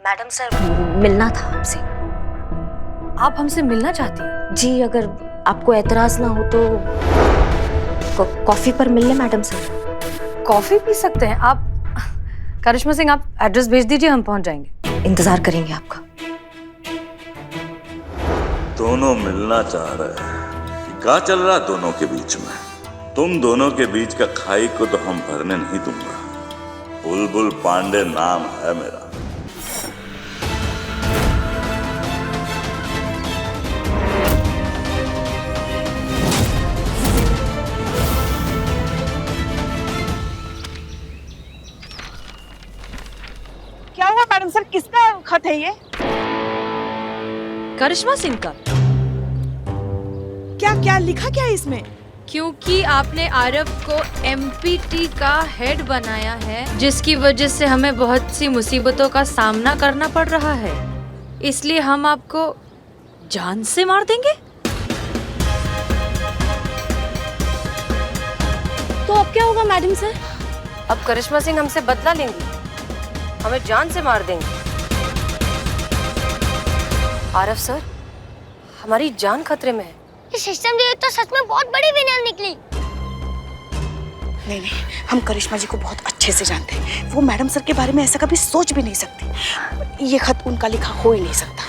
Madam sir, मिलना था आपसे। आप हमसे मिलना चाहती हैं? जी, अगर आपको एतराज ना हो तो कॉफी पर मिल ले मैडम सर। कॉफी पी सकते हैं आप? करिश्मा सिंह, आप एड्रेस भेज दीजिए, हम पहुंच जाएंगे। इंतजार करेंगे आपका। दोनों मिलना चाह रहे हैं। क्या चल रहा दोनों के बीच में? तुम दोनों के बीच का खाई को तो हम भरने नहीं दूंगा। बुलबुल पांडे नाम है मेरा। क्या हुआ मैडम सर, किसका खत है ये? करिश्मा सिंह का। क्या क्या लिखा क्या है इसमें? क्योंकि आपने आरव को एमपीटी का हेड बनाया है, जिसकी वजह से हमें बहुत सी मुसीबतों का सामना करना पड़ रहा है, इसलिए हम आपको जान से मार देंगे। तो अब क्या होगा मैडम सर? अब करिश्मा सिंह हमसे बदला लेंगी, हमें जान से मार देंगे। आरव सर, हमारी जान खतरे में है। ये सिस्टम दी तो सच में बहुत बड़ी विनर निकली। नहीं, हम करिश्मा जी को बहुत अच्छे से जानते हैं। वो मैडम सर के बारे में ऐसा कभी सोच भी नहीं सकती। ये खत उनका लिखा हो ही नहीं सकता।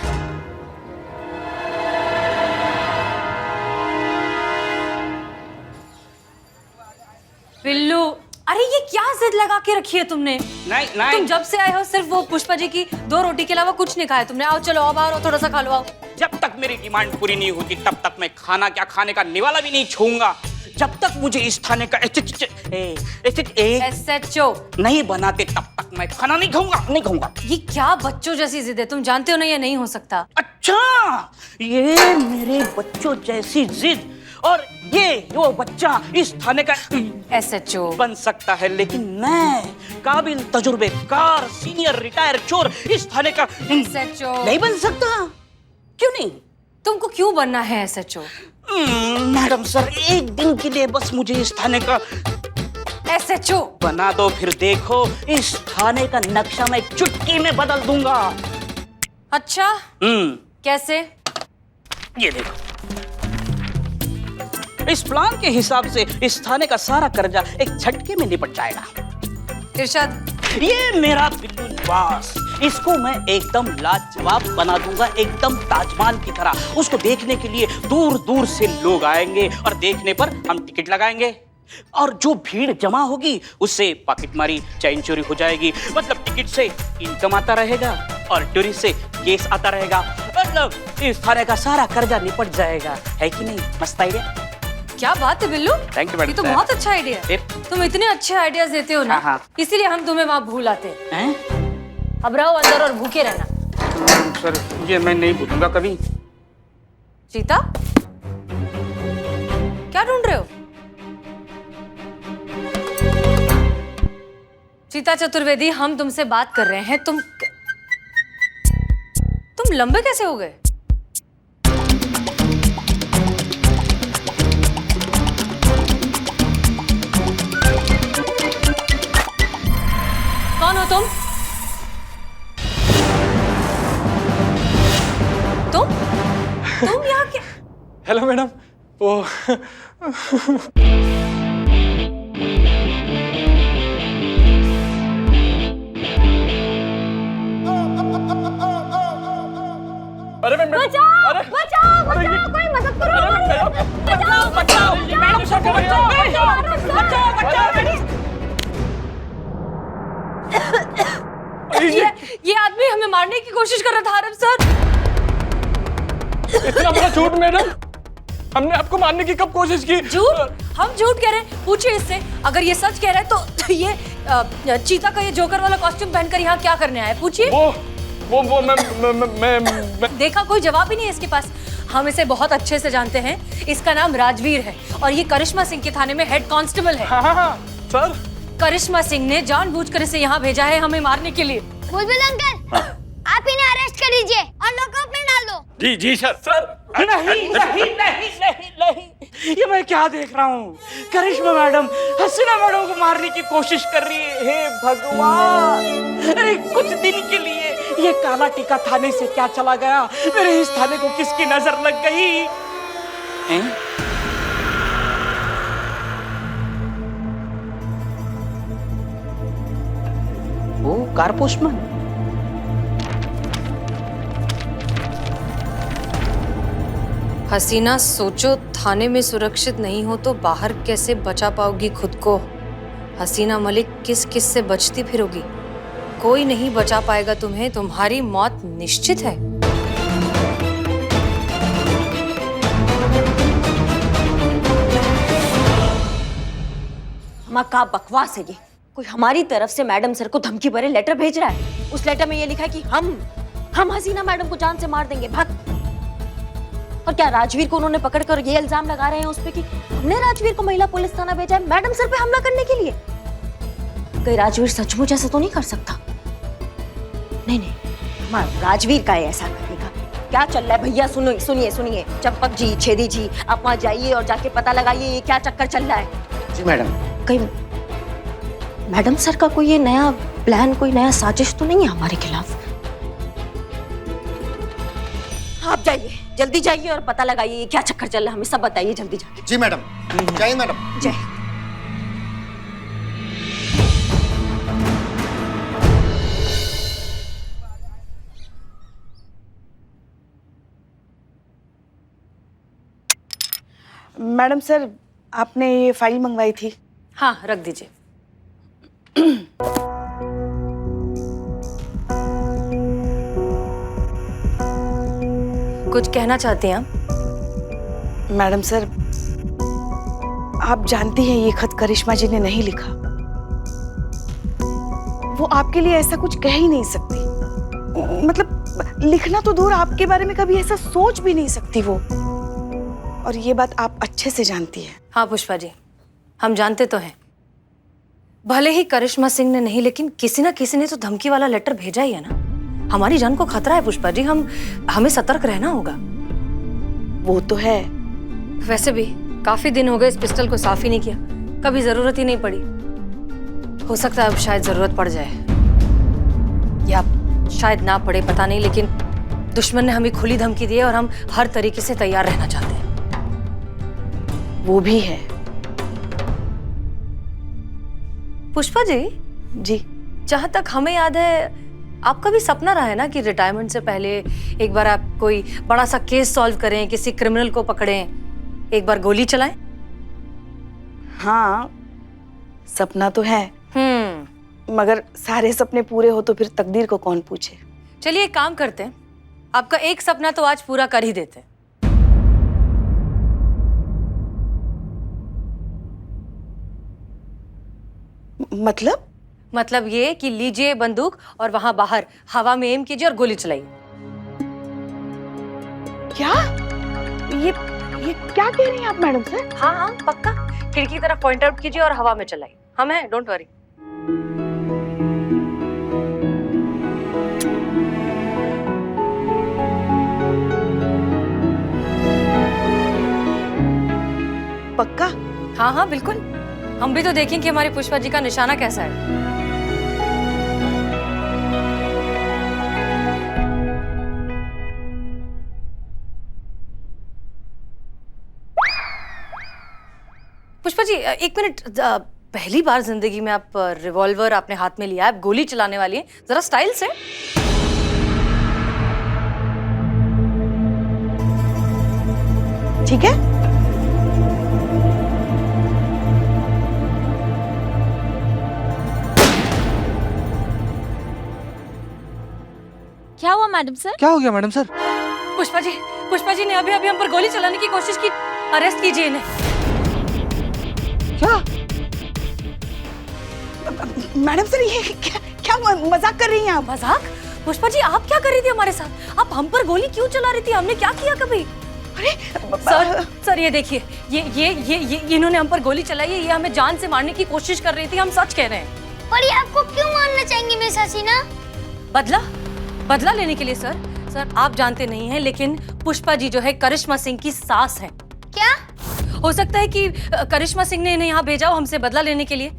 पिल्लू, अरे ये क्या जिद लगा के रखी है तुमने? नहीं तुम जब से आए हो सिर्फ वो पुष्पा जी की 2 रोटी के अलावा कुछ नहीं खाया तुमने। आओ चलो, अब आओ, थोड़ा सा खा लो, आओ। जब तक मेरी डिमांड पूरी नहीं होती तब तक मैं खाना क्या खाने का निवाला भी नहीं छूऊंगा। जब तक मुझे इस थाने का SHO नहीं बनाते तब तक मैं खाना नहीं खाऊंगा। ये क्या बच्चों जैसी जिद है? तुम जानते हो ना ये नहीं हो सकता। अच्छा, ये मेरे बच्चों जैसी जिद, और ये वो बच्चा इस थाने का SHO बन सकता है, लेकिन मैं काबिल तजुर्बेकार सीनियर रिटायर चोर इस थाने का SHO नहीं बन सकता। क्यों नहीं? तुमको क्यों बनना है SHO? मैडम सर, एक दिन के लिए बस मुझे इस थाने का SHO बना दो, फिर देखो इस थाने का नक्शा मैं चुटकी में बदल दूंगा। अच्छा, कैसे? ये देखो, इस प्लान के हिसाब से इस थाने का सारा कर्जा एक झटके में निपट जाएगा। इरशाद, ये मेरा बिल्लू निवास, इसको मैं एकदम लाजवाब बना दूंगा, एकदम ताजमहल की तरह। उसको देखने के लिए दूर दूर से लोग आएंगे और देखने पर हम टिकट लगाएंगे, और जो भीड़ जमा होगी उससे पॉकेटमारी, चैन चोरी हो जाएगी। मतलब टिकट से इनकम आता रहेगा और टूरिस्ट से केस आता रहेगा। मतलब इस थाने का सारा कर्जा निपट जाएगा। है कि नहीं? मस्त आइडिया। क्या बात है बिल्लू, थैंक यू मैडम। ये तो बहुत अच्छा आइडिया है। तुम इतने अच्छे आइडियाज देते हो ना, इसीलिए हम तुम्हें वहाँ भूल आते हैं। अब रहो अंदर और भूखे रहना। सर, ये मैं नहीं भूलूंगा कभी। सीता, क्या ढूंढ रहे हो? सीता चतुर्वेदी, हम तुमसे बात कर रहे हैं। तुम लंबे कैसे हो गए? कौन हो तुम? तुम यहाँ क्या? हेलो मैडम, वो अरे मैडम, बचाओ, बचाओ, बचाओ, कोई मदद करो। बचाओ, बचाओ, मैडम सर को बचाओ, बचाओ, बचाओ। ये आदमी हमें मारने की कोशिश कर रहा था आरव सर। इतना बड़ा झूठ मैडम, हमने आपको मारने की कब कोशिश की? झूठ? हम झूठ कह रहे हैं? पूछिए इससे, अगर ये सच कह रहा है तो ये चीता का ये जोकर वाला कॉस्ट्यूम पहनकर यहाँ क्या करने आया? पूछिए। वो मैं देखा, कोई जवाब ही नहीं है इसके पास। हम इसे बहुत अच्छे से जानते हैं, इसका नाम राजवीर है और ये करिश्मा सिंह के थाने में हेड कांस्टेबल है। हाँ, सर। करिश्मा सिंह ने जानबूझकर इसे यहाँ भेजा है हमें मारने के लिए। बुलबुल अंकल, आप इन्हें अरेस्ट कर लीजिए और लॉकअप में डाल दो। जी सर। नहीं, ये मैं क्या देख रहा हूँ? करिश्मा मैडम हसीना मैडम को मारने की कोशिश कर रही है। हे भगवान, अरे कुछ दिन के लिए ये काला टीका थाने से क्या चला गया? मेरे इस थाने को किसकी नजर लग गई? हैं? वो कार पोस्टमैन। हसीना, सोचो थाने में सुरक्षित नहीं हो तो बाहर कैसे बचा पाओगी खुद को? हसीना मलिक किस किस से बचती फिरोगी? कोई नहीं बचा पाएगा तुम्हें, तुम्हारी मौत निश्चित है। माँ का बकवास है ये। कोई हमारी तरफ से मैडम सर को धमकी भरे लेटर भेज रहा है। उस लेटर में ये लिखा है कि हम हसीना मैडम को जान से मार देंगे, भाग। और क्या राजवीर को उन्होंने पकड़कर ये इल्जाम लगा रहे हैं उस पे कि हमने राजवीर को महिला पुलिस थाना भेजा है मैडम सर पे हमला करने के लिए? कहीं राजवीर सचमुच ऐसा तो नहीं कर सकता? नहीं नहीं माँ, राजवीर का है ऐसा करने का। क्या चल रहा है भैया? सुनो, सुनिए सुनिए, चंपक जी, छेदी जी, आप वहाँ जाइए और जाके पता लगाइए ये क्या चक्कर चल रहा है। जी मैडम। कहीं मैडम सर का कोई ये नया प्लान, कोई नया साजिश तो नहीं है हमारे खिलाफ? आप जाइए, जल्दी जाइए और पता लगाइए ये क्या चक्कर चल रहा है, हमें सब बताइए जल्दी जाके। जी मैडम। जय मैडम। जय। मैडम सर, आपने ये फाइल मंगवाई थी। हाँ, रख दीजिए। कुछ कहना चाहते हैं आप? मैडम सर, आप जानती हैं ये खत करिश्मा जी ने नहीं लिखा। वो आपके लिए ऐसा कुछ कह ही नहीं सकती। मतलब लिखना तो दूर, आपके बारे में कभी ऐसा सोच भी नहीं सकती वो। और ये बात आप अच्छे से जानती हैं। हाँ पुष्पा जी, हम जानते तो हैं। भले ही करिश्मा सिंह ने नहीं, लेकिन किसी ना किसी ने तो धमकी वाला लेटर भेजा ही है ना। हमारी जान को खतरा है पुष्पा जी, हमें सतर्क रहना होगा। वो तो है। वैसे भी काफी दिन हो गए इस पिस्टल को साफ ही नहीं किया, कभी जरूरत ही नहीं पड़ी। हो सकता है अब शायद जरूरत पड़ जाए, या शायद ना पड़े, पता नहीं। लेकिन दुश्मन ने हमें खुली धमकी दी है और हम हर तरीके से तैयार रहना चाहते हैं। वो भी है। पुष्पा जी, जी, जहां तक हमें याद है आपका भी सपना रहा है ना कि रिटायरमेंट से पहले एक बार आप कोई बड़ा सा केस सॉल्व करें, किसी क्रिमिनल को पकड़ें, एक बार गोली चलाएं। हाँ सपना तो है, मगर सारे सपने पूरे हो तो फिर तकदीर को कौन पूछे। चलिए एक काम करते हैं, आपका एक सपना तो आज पूरा कर ही देते हैं। मतलब ये कि लीजिए बंदूक और वहां बाहर हवा में एम कीजिए और गोली चलाइए। क्या? ये क्या कह रही हैं आप मैडम सर? हाँ हाँ पक्का, खिड़की की तरफ पॉइंट आउट कीजिए और हवा में चलाइए। हम हैं, डोंट वरी। पक्का? हाँ हाँ बिल्कुल, हम भी तो देखें कि हमारी पुष्पा जी का निशाना कैसा है। पुष्पा जी एक मिनट, पहली बार जिंदगी में आप रिवॉल्वर आपने हाथ में लिया है, आप गोली चलाने वाली हैं, जरा स्टाइल से। ठीक है। क्या हुआ मैडम सर? क्या हो गया मैडम सर? पुष्पा जी ने अभी हम पर गोली चलाने की कोशिश की, अरेस्ट कीजिए इन्हें। क्या? मैडम सर ये क्या मजाक कर रही हैं आप? मजाक? पुष्पा जी आप क्या कर रही थी हमारे साथ? आप हम पर गोली क्यों चला रही थी? हमने क्या किया कभी? अरे सर ये देखिए, ये इन्होंने हम पर गोली चलाई है, ये हमें जान से मारने की कोशिश कर रही थी, हम सच कह रहे हैं। पर ये आपको क्यों मारना चाहेंगी मिस हसीना? बदला लेने के लिए सर आप जानते नहीं हैं, लेकिन पुष्पा जी जो है करिश्मा सिंह की सास है। क्या? हो सकता है कि करिश्मा सिंह ने इन्हें यहाँ भेजा हो हमसे बदला लेने के लिए,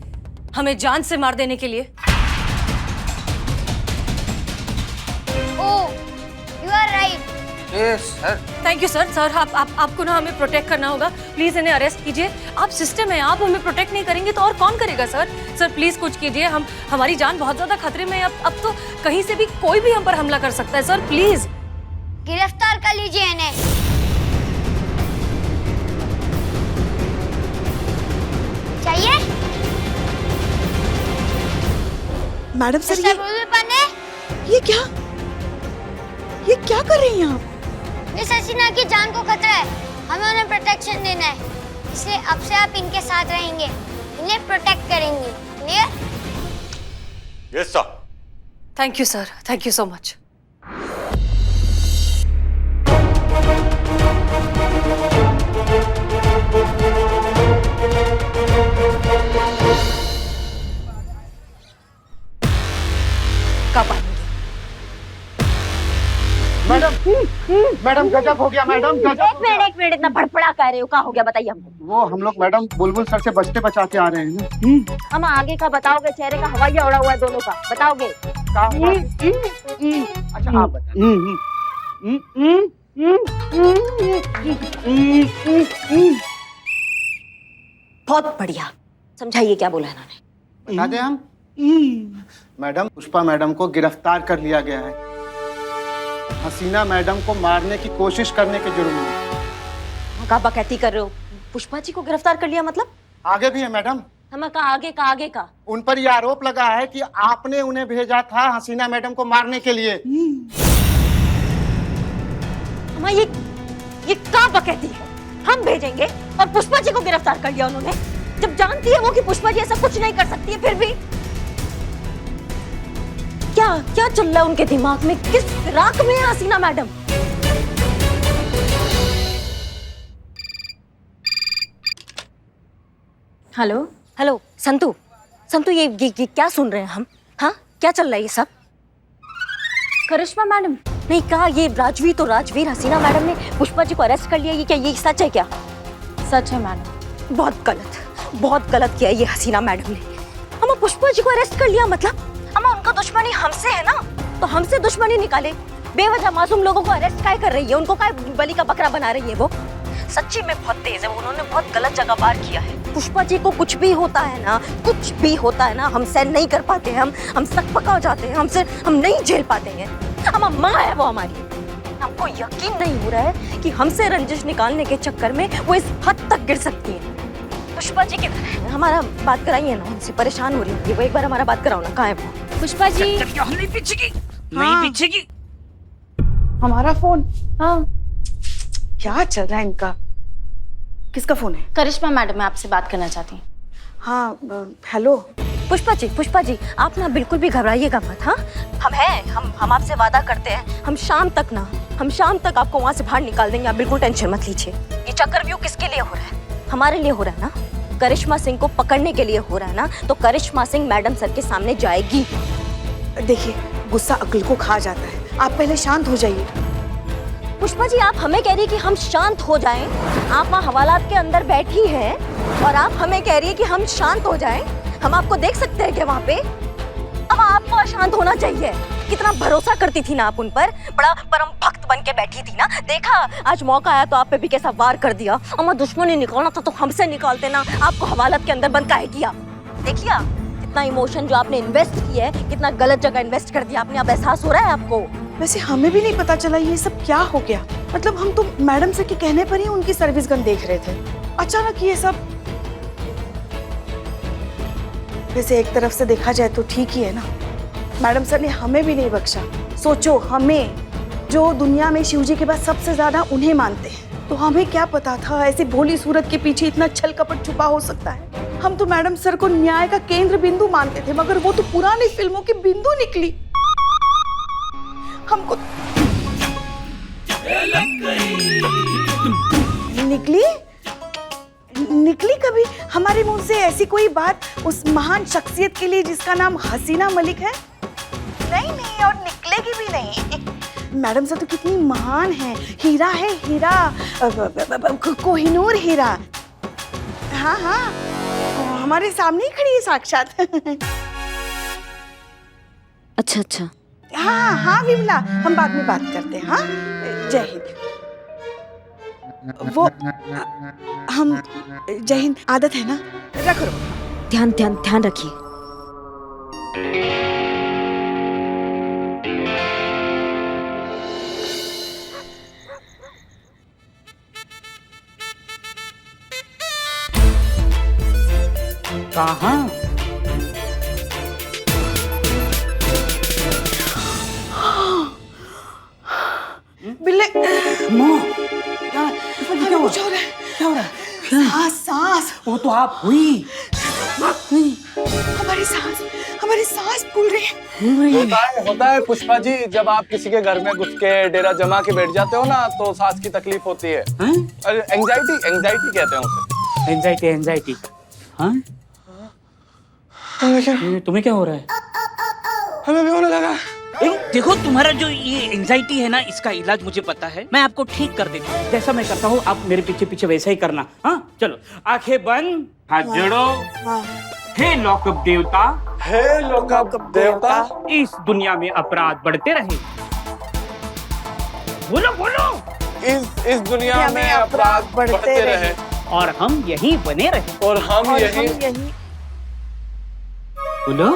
हमें जान से मार देने के लिए। अरे sir, thank you sir. Sir आपको ना हमें प्रोटेक्ट करना होगा। प्लीज इन्हें अरेस्ट कीजिए। आप सिस्टम है, आप हमें प्रोटेक्ट नहीं करेंगे तो और कौन करेगा सर? सर प्लीज कुछ कीजिए। हमारी जान बहुत ज्यादा खतरे में है। अब तो कहीं से भी कोई भी हम पर हमला कर सकता है सर, प्लीज। गिरफ्तार कर लीजिए इन्हें। चाहिए मैडम सर, मिस्टर बुलबुल पांडे, ये क्या कर रही हैं आप? मिस हसीना की जान को खतरा है, हमें उन्हें प्रोटेक्शन देना है, इसलिए अब से आप इनके साथ रहेंगे, इन्हें प्रोटेक्ट करेंगे। Clear? Yes sir. Thank you sir, thank you so much. कब आएंगे? मैडम गजब हो गया मैडम, गजब। एक मिनट इतना बड़बड़ा कर रहे हो, क्या हो गया बताइए हमको। वो हम लोग मैडम बुलबुल सर से बचते बचाते आ रहे हैं ना। हम आगे का बताओगे? चेहरे का हवाइया उड़ा हुआ है दोनों का, बताओगे? अच्छा आप बताइए। बहुत बढ़िया, समझाइए क्या बोला इन्होंने। बता दें हम? मैडम, पुष्पा मैडम को गिरफ्तार कर लिया गया है, हसीना मैडम को मारने की कोशिश करने के जुर्म में। क्या बकैती कर रहे हो? पुष्पा जी को गिरफ्तार कर लिया मतलब? आगे भी है मैडम। हमें कहा आगे का। उन पर यह आरोप लगा है कि आपने उन्हें भेजा था हसीना मैडम को मारने के लिए। हमें ये क्या बकैती है? हम भेजेंगे और पुष्पा जी को गिरफ्तार कर लिया उन्होंने, जब जानती है वो कि पुष्पा जी ऐसा कुछ नहीं कर सकती है। फिर भी क्या चल रहा है उनके दिमाग में? किस फिराक में है हसीना मैडम? हेलो संतू ये क्या सुन रहे हैं हम? हाँ, क्या चल रहा है ये सब? करिश्मा मैडम नहीं कहा, ये राजवीर हसीना मैडम ने पुष्पा जी को अरेस्ट कर लिया, ये क्या, ये सच है क्या? सच है मैडम। बहुत गलत किया ये हसीना मैडम ने। हम पुष्पा जी को अरेस्ट कर लिया मतलब हम उनका दुश्मनी हमसे है ना, तो हमसे दुश्मनी निकाले। बेवजह मासूम लोगों को अरेस्ट काय कर रही है, उनको काय बलि का बकरा बना रही है वो? सच्ची में बहुत तेज है, उन्होंने बहुत गलत जगह वार किया है। पुष्पा जी को कुछ भी होता है ना, हम सहन नहीं कर पाते हैं, हम सकपका हो जाते हैं, हम नहीं झेल पाते हैं। हम माँ है वो हमारी। हमको यकीन नहीं हो रहा है कि हमसे रंजिश निकालने के चक्कर में वो इस हद तक गिर सकती है। पुष्पा जी किधर है? हमारा बात कराइए ना, उनसे परेशान हो रही है वो, एक बार हमारा बात कराओ ना। कहाँ है वो? पुष्पा जी नहीं पीछेगी। हमारा फोन? हाँ, क्या चल रहा है इनका? किसका फोन है? करिश्मा मैडम मैं आपसे बात करना चाहती हूँ। हाँ, हेलो। पुष्पा जी आप ना बिल्कुल भी घबराइएगा मत। हाँ, हम आपसे वादा करते हैं, हम शाम तक आपको वहाँ से बाहर निकाल देंगे, आप बिल्कुल टेंशन मत लीजिए। ये चक्रव्यूह किसके लिए हो रहा है? हमारे लिए हो रहा है ना, करिश्मा सिंह को पकड़ने के लिए हो रहा है ना, तो करिश्मा सिंह मैडम सर के सामने जाएगी। देखिए, गुस्सा अक्ल को खा जाता है, आप पहले शांत हो जाइए। पुष्पा जी आप हमें कह रही है कि हम शांत हो जाएं? आप वहाँ हवालात के अंदर बैठी हैं और आप हमें कह रही है कि हम शांत हो जाएं? हम आपको देख सकते हैं क्या वहाँ पे? अब आपको अशांत होना चाहिए। कितना भरोसा करती थी ना आप उन पर, बड़ा परम भक्त बन के बैठी थी ना। देखा आज मौका आया तो आप पे भी कैसा वार कर दिया। हमारा दुश्मनी निकालना था तो हमसे निकालते ना, आपको हवालात के अंदर बंद काहे किया? देखिए कितना इमोशन जो आपने इन्वेस्ट किया है, कितना गलत जगह इन्वेस्ट कर दिया आपने, अब एहसास हो रहा है आपको? वैसे हमें भी नहीं पता चला ये सब क्या हो गया। मतलब हम तो मैडम सर के कहने पर ही उनकी सर्विस गन देख रहे थे, अचानक ये सब। वैसे एक तरफ से देखा जाए तो ठीक ही है ना, मैडम सर ने हमें भी नहीं बख्शा। सोचो, हमें जो दुनिया में शिवजी के बाद सबसे ज्यादा उन्हें मानते हैं, तो हमें क्या पता था ऐसी भोली सूरत के पीछे इतना छल कपट छुपा हो सकता है। हम तो मैडम सर को न्याय का केंद्र बिंदु मानते थे, मगर वो तो पुरानी फिल्मों की बिंदु निकली। हमको निकली कभी हमारे मुंह से ऐसी कोई बात उस महान शख्सियत के लिए जिसका नाम हसीना मलिक है? नहीं, और निकलेगी भी नहीं। मैडम सर तो कितनी महान है, हीरा है, हीरा, कोहिनूर हीरा। हाँ, हमारे सामने ही खड़ी है साक्षात। अच्छा। हाँ विमला, हम बाद में बात करते हैं। हाँ, जय हिंद। वो हम जय हिंद, आदत है ना, रखो ध्यान ध्यान ध्यान रखिए। कहाँ? बिल्ले माँ, क्या हो रहा है? क्या हो रहा है? सांस सांस, वो तो आप हुई। हमारी सांस फूल रही है। होता है पुष्पा जी, जब आप किसी के घर में घुस के डेरा जमा के बैठ जाते हो ना तो सांस की तकलीफ होती है। अरे एंजाइटी कहते हैं उसे। एंजाइटी। हाँ? तुम्हें क्या हो रहा है? हमें भी होने लगा। देखो, तुम्हारा जो ये एंजाइटी है ना, इसका इलाज मुझे पता है। मैं आपको ठीक कर देता हूँ। जैसा मैं करता हूँ आप मेरे पीछे पीछे वैसा ही करना। हाँ, चलो आंखें बंद, हाथ जोड़ो। हे लॉकअप देवता, हे लॉकअप देवता, इस दुनिया में अपराध बढ़ते रहे। बोलो बोलो। इस दुनिया में अपराध बढ़ते रहे और हम यहीं बने रहे। और हम यही। बोलो,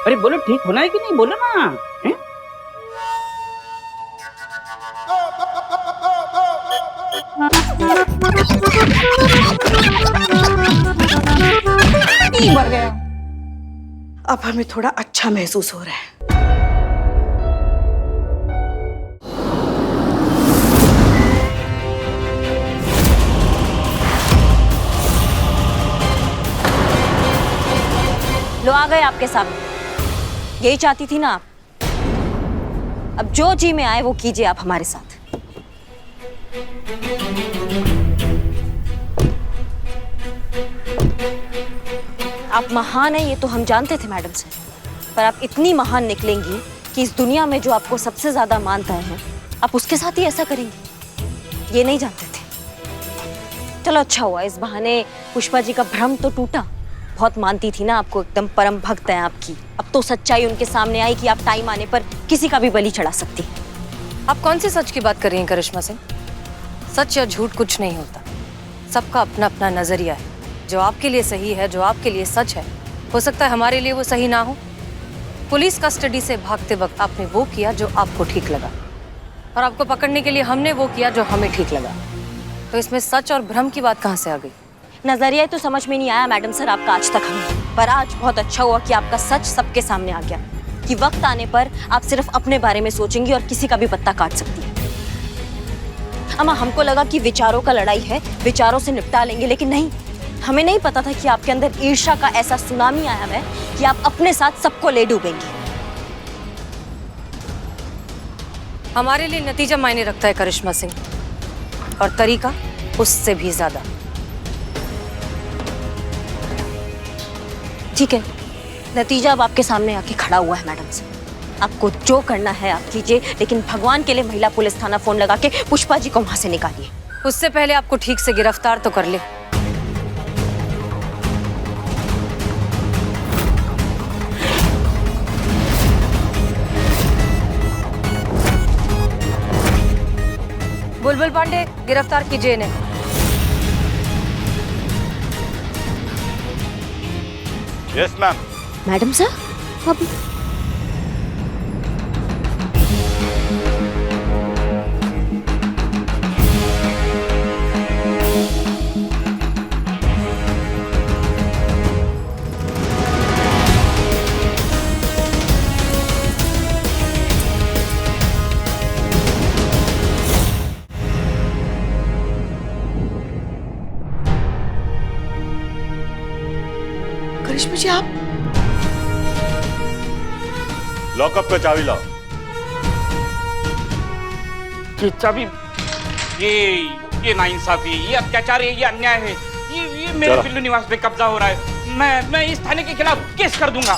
अरे बोलो, ठीक होना है कि नहीं, बोलो ना। हैं? मर गया। अब हमें थोड़ा अच्छा महसूस हो रहा है। लो आ गए आपके सामने। यही चाहती थी ना आप। अब जो जी में आए वो कीजिए आप हमारे साथ। आप महान हैं ये तो हम जानते थे मैडम से, पर आप इतनी महान निकलेंगी कि इस दुनिया में जो आपको सबसे ज्यादा मानता है आप उसके साथ ही ऐसा करेंगी, ये नहीं जानते थे। चलो अच्छा हुआ, इस बहाने पुष्पा जी का भ्रम तो टूटा। बहुत मानती थी ना आपको, एकदम परम भक्त हैं आपकी। अब तो सच्चाई उनके सामने आई कि आप टाइम आने पर किसी का भी बलि चढ़ा सकती हैं। आप कौन सी सच की बात कर रही हैं करिश्मा सिंह? सच या झूठ कुछ नहीं होता, सबका अपना अपना नजरिया है। जो आपके लिए सही है, जो आपके लिए सच है, हो सकता है हमारे लिए वो सही ना हो। पुलिस कस्टडी से भागते वक्त आपने वो किया जो आपको ठीक लगा, और आपको पकड़ने के लिए हमने वो किया जो हमें ठीक लगा। तो इसमें सच और भ्रम की बात कहाँ से आ गई? नजरिया तो समझ में नहीं आया मैडम सर आपका आज तक हमें, पर आज बहुत अच्छा हुआ कि आपका सच सबके सामने आ गया, कि वक्त आने पर आप सिर्फ अपने बारे में सोचेंगी और किसी का भी पत्ता काट सकती है। अम्मा, हमको लगा कि विचारों का लड़ाई है, विचारों से निपटा लेंगे, लेकिन नहीं। हमें नहीं पता था कि आपके अंदर ईर्ष्या का ऐसा सुनामी आया है कि आप अपने साथ सबको ले डूबेंगी। हमारे लिए नतीजा मायने रखता है करिश्मा सिंह, और तरीका उससे भी ज्यादा। ठीक है, नतीजा अब आपके सामने आके खड़ा हुआ है मैडम से। आपको जो करना है आप कीजिए, लेकिन भगवान के लिए महिला पुलिस थाना फोन लगा के पुष्पा जी को वहां से निकालिए। उससे पहले आपको ठीक से गिरफ्तार तो कर ले। बुलबुल पांडे, गिरफ्तार कीजिए इन्हें। Yes ma'am. मैडम सर, अभी करिश्मा जी आप लॉकअप का चाबी लाओ। ये चाबी, ये नाइंसाफी, ये अत्याचार है, ये अन्याय है। ये मेरे पिल्लू निवास पे कब्जा हो रहा है। मैं इस थाने के खिलाफ केस कर दूंगा।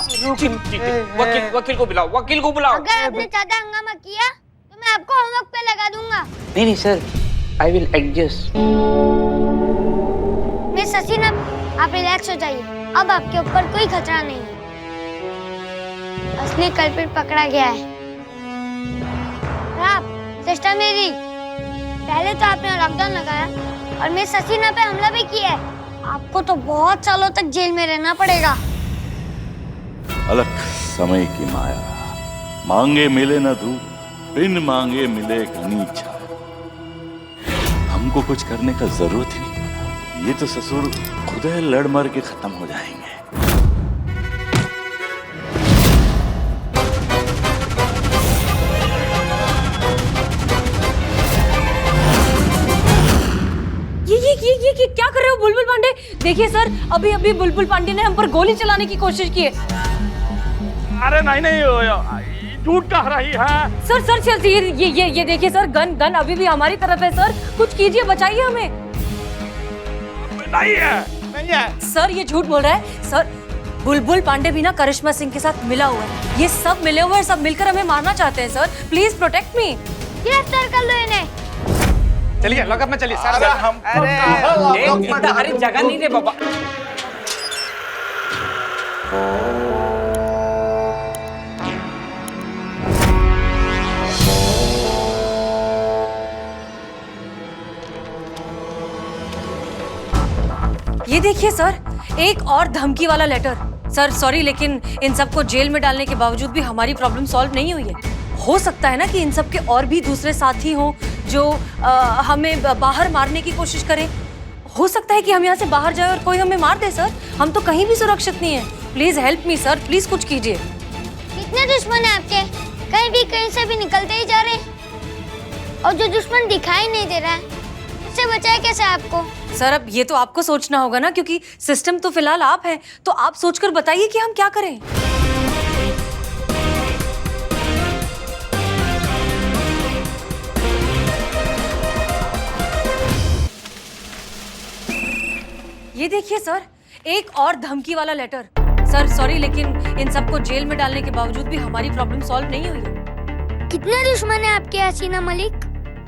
वकील को बुलाओ, वकील को बुलाओ। अगर आपने ज्यादा हंगामा किया तो मैं आपको होमवर्क पे लगा दूंगा। नहीं sir, I will adjust. Miss Hasina, आप रिलैक्स हो जाइए। अब आपके ऊपर कोई खतरा नहीं है। असली कल्प्रिट पकड़ा गया है। आप सिस्टर मेरी, पहले तो आपने लॉकडाउन लगाया और मिस हसीना पे हमला भी किया है। आपको तो बहुत सालों तक जेल में रहना पड़ेगा। अलग समय की माया, मांगे मिले न धूप, बिन मांगे मिले घनी छाया। हमको कुछ करने का जरूरत ही नहीं पड़ा, ये तो ससुर खुद लड़ मर के खत्म हो जाएंगे। ये क्या कर रहे हो बुलबुल पांडे? देखिए सर, अभी अभी बुलबुल पांडे ने हम पर गोली चलाने की कोशिश की है। अरे नहीं, झूठ कह रही है। सर ये देखिए सर, गन अभी भी हमारी तरफ है सर। कुछ कीजिए, बचाइए हमें। नहीं है सर, ये झूठ बोल रहा है सर। बुलबुल पांडे भी ना करिश्मा सिंह के साथ मिला हुआ है। ये सब मिले हुए हैं, सब मिलकर हमें मारना चाहते हैं सर। Please protect me. गिरफ्तार कर लो इन्हें। चलिए लॉकअप में चलिए सर। अरे जगह नहीं रे बाबा। ये देखिए सर, एक और धमकी वाला लेटर। सर सॉरी, लेकिन इन सबको जेल में डालने के बावजूद भी हमारी प्रॉब्लम सॉल्व नहीं हुई है। हो सकता है ना कि इन सब के और भी दूसरे साथी हों जो हमें बाहर मारने की कोशिश करें। हो सकता है कि हम यहाँ से बाहर जाए और कोई हमें मार दे सर। हम तो कहीं भी सुरक्षित नहीं है। Please help me sir, please कुछ कीजिए। कितने दुश्मन है आपके? कहीं से भी निकलते ही जा रहे हैं। और जो दुश्मन दिखाई नहीं दे रहा है, उससे बचाए कैसे आपको? सर अब ये तो आपको सोचना होगा ना, क्योंकि सिस्टम तो फिलहाल आप हैं। तो आप सोचकर बताइए कि हम क्या करें। ये देखिए सर, एक और धमकी वाला लेटर। सर सॉरी, लेकिन इन सबको जेल में डालने के बावजूद भी हमारी प्रॉब्लम सॉल्व नहीं हुई है। कितने दुश्मन है आपके हसीना मलिक?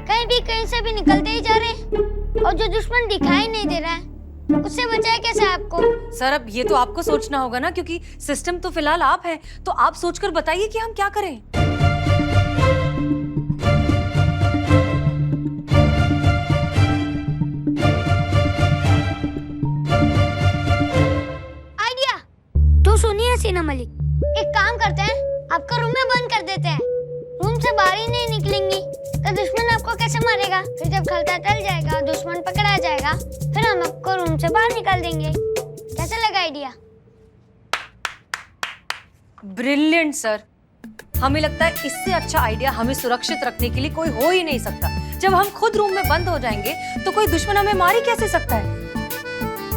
कहीं से भी निकलते ही जा रहे हैं। और जो दुश्मन दिखाई नहीं दे रहा है, उससे बचाए कैसे आपको? सर अब ये तो आपको सोचना होगा ना, क्योंकि सिस्टम तो फिलहाल आप हैं। तो आप सोचकर बताइए कि हम क्या करें। आइडिया। तो सुनिए हसीना मलिक, एक काम करते हैं, आपको रूम में बंद कर देते हैं। रूम से बाहर ही नहीं निकलेंगी तो दुश्मन आपको कैसे मारेगा? फिर जब खलता टल जाएगा, दुश्मन पकड़ा जाएगा, फिर हम आपको रूम से बाहर निकाल देंगे। कैसा लगा आइडिया? Brilliant sir. हमें लगता है इससे अच्छा आइडिया हमें सुरक्षित रखने के लिए कोई हो ही नहीं सकता। जब हम खुद रूम में बंद हो जाएंगे तो कोई दुश्मन हमें मार ही कैसे सकता है?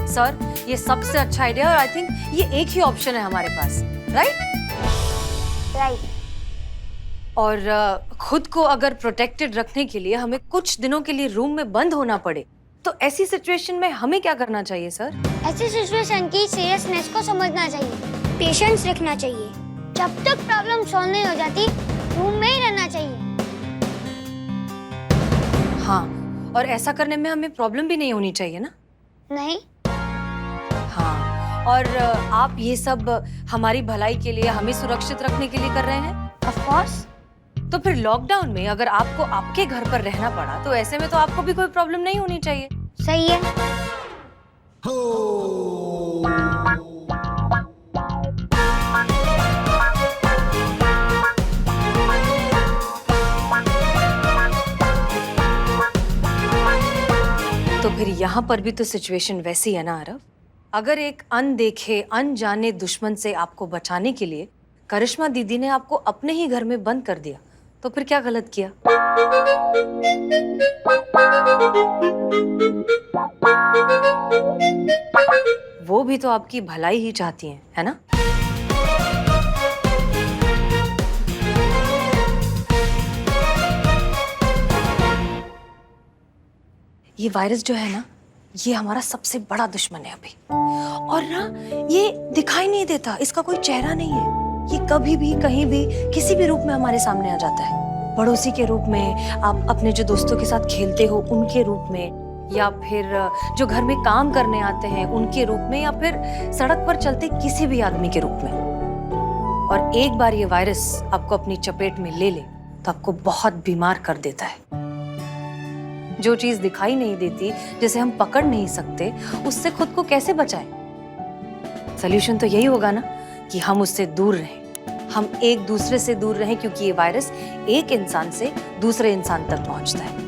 सर ये सबसे अच्छा आइडिया, और आई थिंक ये एक ही ऑप्शन है हमारे पास। राइट। और खुद को अगर प्रोटेक्टेड रखने के लिए हमें कुछ दिनों के लिए रूम में बंद होना पड़े, तो ऐसी सिचुएशन में हमें क्या करना चाहिए सर? ऐसी सिचुएशन की सीरियसनेस को समझना चाहिए, पेशेंस रखना चाहिए। जब तक प्रॉब्लम सॉल्व नहीं हो जाती, रूम में ही रहना चाहिए। हाँ, और ऐसा करने में हमें प्रॉब्लम भी नहीं होनी चाहिए ना? नहीं। हाँ, और आप ये सब हमारी भलाई के लिए, हमें सुरक्षित रखने के लिए कर रहे हैं? Of course. तो फिर लॉकडाउन में अगर आपको आपके घर पर रहना पड़ा, तो ऐसे में तो आपको भी कोई प्रॉब्लम नहीं होनी चाहिए। सही है। तो फिर यहाँ पर भी तो सिचुएशन वैसी है ना आरव? अगर एक अनदेखे अनजाने दुश्मन से आपको बचाने के लिए करिश्मा दीदी ने आपको अपने ही घर में बंद कर दिया, तो फिर क्या गलत किया? वो भी तो आपकी भलाई ही चाहती हैं, है ना? ये वायरस जो है ना, ये हमारा सबसे बड़ा दुश्मन है अभी। और ना ये दिखाई नहीं देता, इसका कोई चेहरा नहीं है। ये कभी भी कहीं भी किसी भी रूप में हमारे सामने आ जाता है। पड़ोसी के रूप में, आप अपने जो दोस्तों के साथ खेलते हो उनके रूप में, या फिर जो घर में काम करने आते हैं उनके रूप में, या फिर सड़क पर चलते किसी भी आदमी के रूप में। और एक बार ये वायरस आपको अपनी चपेट में ले ले तो आपको बहुत बीमार कर देता है। जो चीज दिखाई नहीं देती, जिसे हम पकड़ नहीं सकते, उससे खुद को कैसे बचाएं? सॉल्यूशन तो यही होगा ना कि हम उससे दूर रहें, हम एक दूसरे से दूर रहें, क्योंकि ये वायरस एक इंसान से दूसरे इंसान तक पहुंचता है।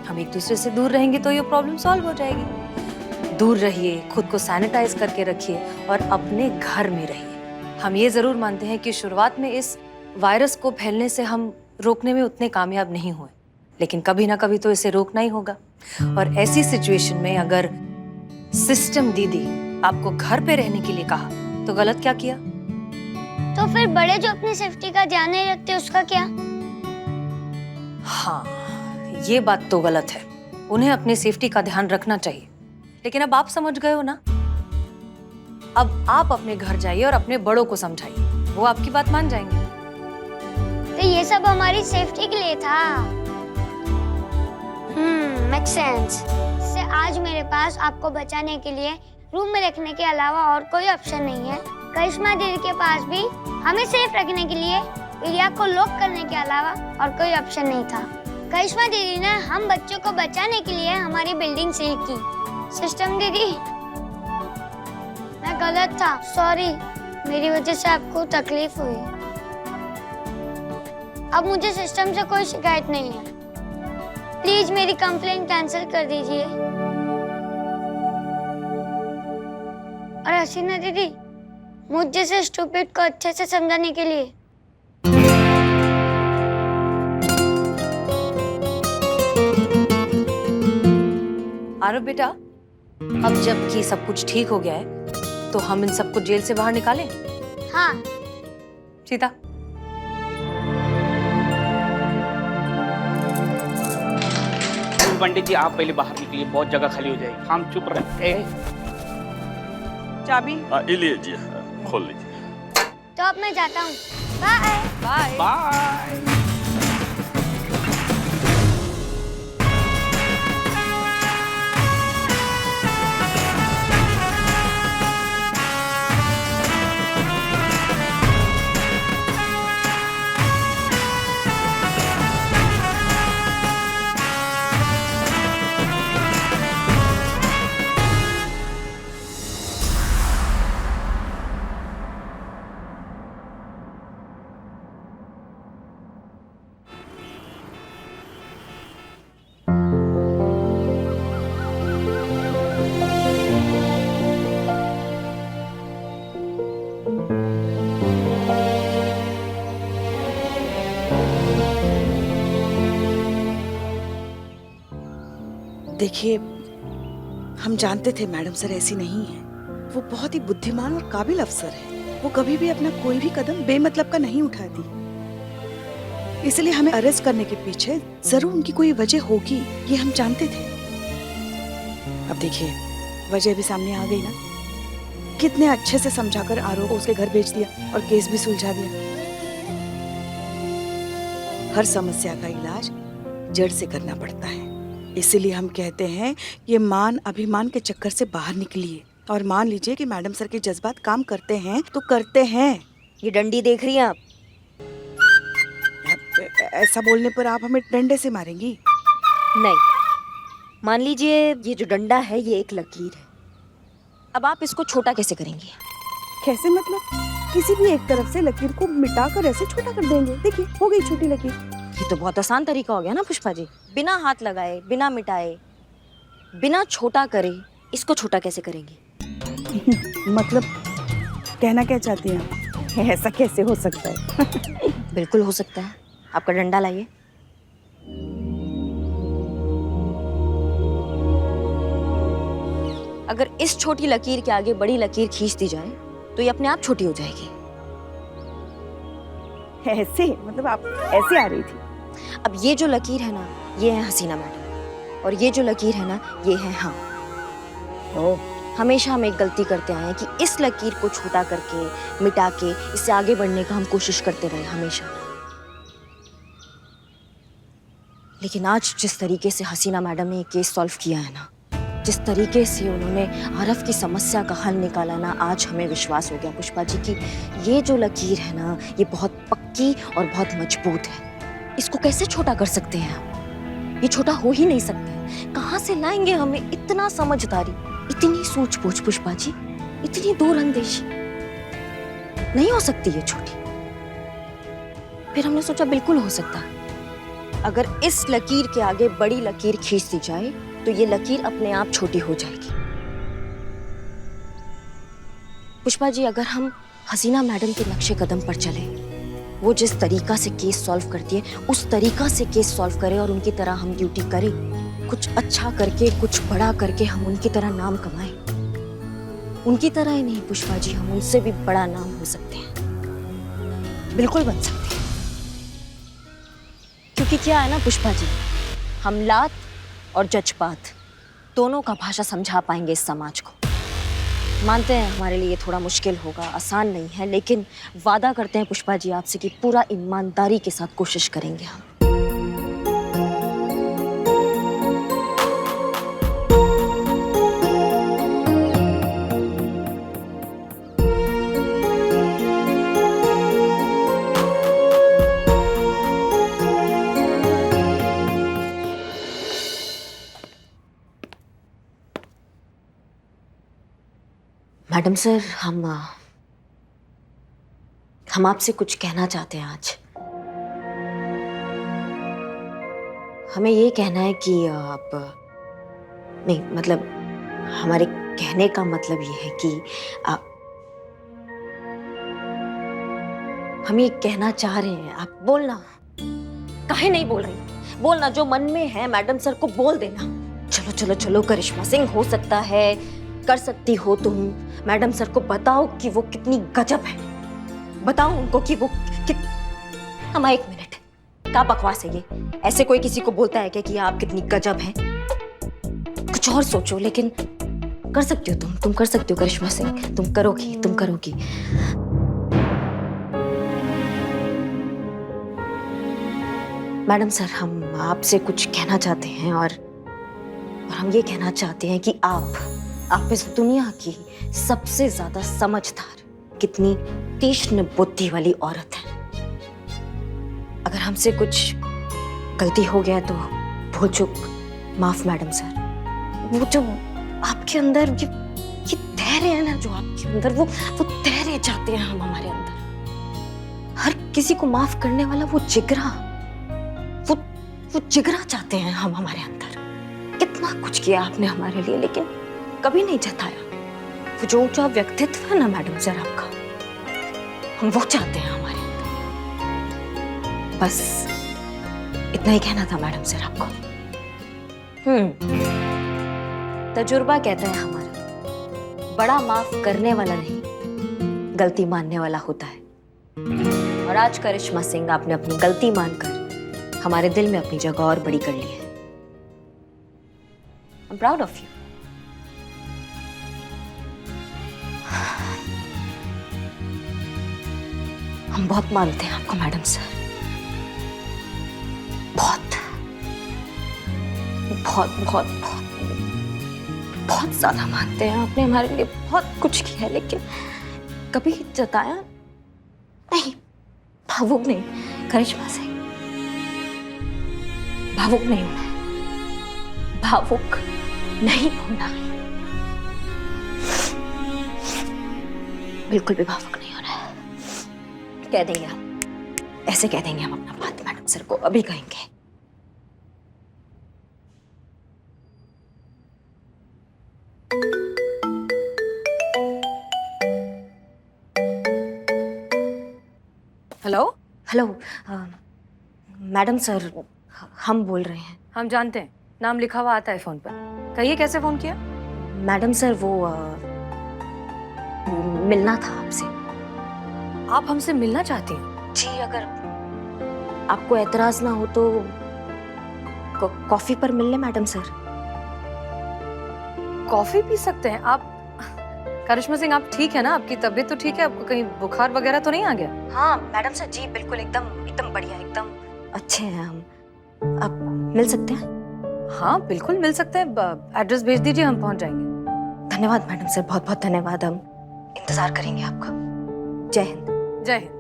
हम एक दूसरे से दूर रहेंगे तो ये प्रॉब्लम सॉल्व हो जाएगी। दूर रहिए, खुद को सैनिटाइज करके रखिए और अपने घर में रहिए। हम ये जरूर मानते हैं कि शुरुआत में इस वायरस को फैलने से हम रोकने में उतने कामयाब नहीं हुए, लेकिन कभी ना कभी तो इसे रोकना ही होगा। और ऐसी सिचुएशन में अगर सिस्टम दीदी आपको घर पे रहने के लिए कहा तो गलत क्या किया? तो फिर बड़े जो अपनी सेफ्टी का ध्यान नहीं रखते उसका क्या? हाँ, ये बात तो गलत है। उन्हें अपनी सेफ्टी का ध्यान रखना चाहिए, लेकिन अब आप समझ गए हो ना। अब आप अपने घर जाइए और अपने बड़ों को समझाइए, वो आपकी बात मान जाएंगे। तो ये सब हमारी सेफ्टी के लिए था। Make sense. से आज मेरे पास आपको बचाने के लिए रूम में रखने के अलावा और कोई ऑप्शन नहीं है। करिश्मा दीदी के पास भी हमें सेफ रखने के लिए एरिया को लॉक करने के अलावा और कोई ऑप्शन नहीं था। करिश्मा दीदी ने हम बच्चों को बचाने के लिए हमारी बिल्डिंग सील की। सिस्टम दीदी, मैं गलत था, सॉरी, मेरी वजह से आपको तकलीफ हुई। अब मुझे सिस्टम से कोई शिकायत नहीं है। प्लीज मेरी कंप्लेंट कैंसिल कर दीजिए। और हसीना दीदी, मुझ जैसे स्टूपिड को अच्छे से समझाने के लिए आरव बेटा, अब जबकि सब कुछ ठीक हो गया है तो हम इन सबको जेल से बाहर निकालें। हाँ। सीता, पंडित जी आप पहले बाहर निकलिए, बहुत जगह खाली हो जाएगी। हम चुप रहे। चाबी ये लीजिए, खोल लीजिए। तो अब मैं जाता हूँ। Bye bye. बाय। देखिए, हम जानते थे मैडम सर ऐसी नहीं है। वो बहुत ही बुद्धिमान और काबिल अफसर है। वो कभी भी अपना कोई भी कदम बेमतलब का नहीं उठाती। इसलिए हमें अरेस्ट करने के पीछे जरूर उनकी कोई वजह होगी, ये हम जानते थे। अब देखिए, वजह भी सामने आ गई ना। कितने अच्छे से समझाकर आरोप उसके घर भेज दिया और केस भी सुलझा दिया। हर समस्या का इलाज जड़ से करना पड़ता है। इसीलिए हम कहते हैं ये मान अभिमान के चक्कर से बाहर निकलिए और मान लीजिए कि मैडम सर के जज्बात काम करते हैं तो करते हैं। ये डंडी देख रही हैं आप? ऐसा बोलने पर आप हमें डंडे से मारेंगी? नहीं, मान लीजिए ये जो डंडा है ये एक लकीर है। अब आप इसको छोटा कैसे करेंगी? कैसे मतलब? किसी भी एक तरफ से लकीर को मिटाकर ऐसे छोटा कर देंगे। देखिए, हो गई छोटी लकीर। ये तो बहुत आसान तरीका हो गया ना पुष्पा जी। बिना हाथ लगाए, बिना मिटाए, बिना छोटा करे इसको छोटा कैसे करेंगी? मतलब कहना क्या चाहती हैं? ऐसा कैसे हो सकता है? बिल्कुल हो सकता है। आपका डंडा लाइए। अगर इस छोटी लकीर के आगे बड़ी लकीर खींच दी जाए तो ये अपने आप छोटी हो जाएगी। ऐसे मतलब आप ऐसे आ रही थी? अब ये जो लकीर है ना, ये है हसीना मैडम, और ये जो लकीर है ना, ये है हम। हमेशा हम एक गलती करते आए हैं कि इस लकीर को छोटा करके, मिटा के इससे आगे बढ़ने का हम कोशिश करते रहे हमेशा। लेकिन आज जिस तरीके से हसीना मैडम ने ये केस सॉल्व किया है ना, जिस तरीके से उन्होंने आरव की समस्या का हल निकाला ना, आज हमें विश्वास हो गया पुष्पा जी कि ये जो लकीर है ना, ये बहुत पक्की और बहुत मजबूत है। इसको कैसे छोटा कर सकते हैं हम? ये छोटा हो ही नहीं सकता है। कहाँ से लाएंगे हमें इतना समझदारी, इतनी सूझबूझ पुष्पा जी, इतनी दूरअंदेशी? नहीं हो सकती ये छोटी। फिर हमने सोचा बिल्कुल हो सकता है। अगर इस लकीर के आगे बड़ी लकीर खींच दी जाए तो ये लकीर अपने आप छोटी हो जाएगी। पुष्पा जी, अगर हम हसीना मैडम के नक्शे कदम पर चले, वो जिस तरीका से केस सॉल्व करती है उस तरीका से केस सॉल्व करें और उनकी तरह हम ड्यूटी करें, कुछ अच्छा करके, कुछ बड़ा करके हम उनकी तरह नाम कमाएं। उनकी तरह ही नहीं पुष्पा जी, हम उनसे भी बड़ा नाम हो सकते हैं, बिल्कुल बन सकते हैं। क्योंकि क्या है ना पुष्पा जी, हम लात और जज्बात दोनों का भाषा समझा पाएंगे इस समाज को। मानते हैं हमारे लिए थोड़ा मुश्किल होगा, आसान नहीं है, लेकिन वादा करते हैं पुष्पा जी आपसे कि पूरा ईमानदारी के साथ कोशिश करेंगे हम। मैडम सर, हम आपसे कुछ कहना चाहते हैं आज। हमें ये कहना है कि आप नहीं, मतलब हमारे कहने का मतलब ये है कि हम ये कहना चाह रहे हैं, आप बोलना। काहे नहीं बोल रही? बोलना, जो मन में है मैडम सर को बोल देना। चलो चलो चलो करिश्मा सिंह, हो सकता है कर सकती हो तुम। मैडम सर को बताओ कि वो कितनी गजब है, बताओ उनको कि वो हम एक मिनट, क्या बकवास है ये? ऐसे कोई किसी को बोलता है क्या कि आप कितनी गजब हैं? कुछ और सोचो, लेकिन कर सकती हो तुम कर सकती हो करिश्मा सिंह, तुम करोगी। मैडम सर, हम आपसे कुछ कहना चाहते हैं और हम ये कहना चाहते हैं कि आप इस दुनिया की सबसे ज्यादा समझदार, कितनी तीक्ष्ण बुद्धि वाली औरत है। अगर हमसे कुछ गलती हो गया तो भूल चूक माफ मैडम सर। वो जो आपके अंदर ये धैर्य है ना, जो आपके अंदर वो धैर्य चाहते हैं हम हमारे अंदर। हर किसी को माफ करने वाला वो जिगरा चाहते हैं हम हमारे अंदर। कितना कुछ किया आपने हमारे लिए, लेकिन कभी नहीं जताया। वो जो ऊंचा व्यक्तित्व है ना मैडम सर आपका, हम वो चाहते हैं हमारे अंदर। बस इतना ही कहना था मैडम सर आपको। तजुर्बा कहता है हमारा, बड़ा माफ करने वाला नहीं, गलती मानने वाला होता है। और आज करिश्मा सिंह, आपने अपनी गलती मानकर हमारे दिल में अपनी जगह और बड़ी कर ली है। I am proud of you. हम बहुत मानते हैं आपको मैडम सर, बहुत बहुत बहुत बहुत बहुत ज्यादा मानते हैं। आपने हमारे लिए बहुत कुछ किया है, लेकिन कभी जताया नहीं। भावुक नहीं करिश्मा सिंह, भावुक नहीं होना है, भावुक नहीं होना है, बिल्कुल भी भावुक नहीं होना है। कह देंगे हम, ऐसे कह देंगे हम अपना बात मैडम सर को, अभी कहेंगे। हेलो मैडम सर, हम बोल रहे हैं। हम जानते हैं, नाम लिखा हुआ आता है फोन पर। कहिए कैसे फोन किया? मैडम सर, वो मिलना था आपसे। आप हमसे मिलना चाहती हैं? जी, अगर आपको एतराज ना हो तो कॉफी पर मिल ले मैडम सर। कॉफी पी सकते हैं आप? करिश्मा सिंह, आप ठीक है ना? आपकी तबीयत तो ठीक है? आपको कहीं बुखार वगैरह तो नहीं आ गया? हाँ मैडम सर, जी बिल्कुल, एकदम बढ़िया, एकदम अच्छे हैं हम। आप मिल सकते हैं? हाँ बिल्कुल मिल सकते हैं। एड्रेस भेज दीजिए, हम पहुंच जाएंगे। धन्यवाद मैडम सर, बहुत बहुत धन्यवाद। हम इंतजार करेंगे आपका। जय हिंद। जय हिंद।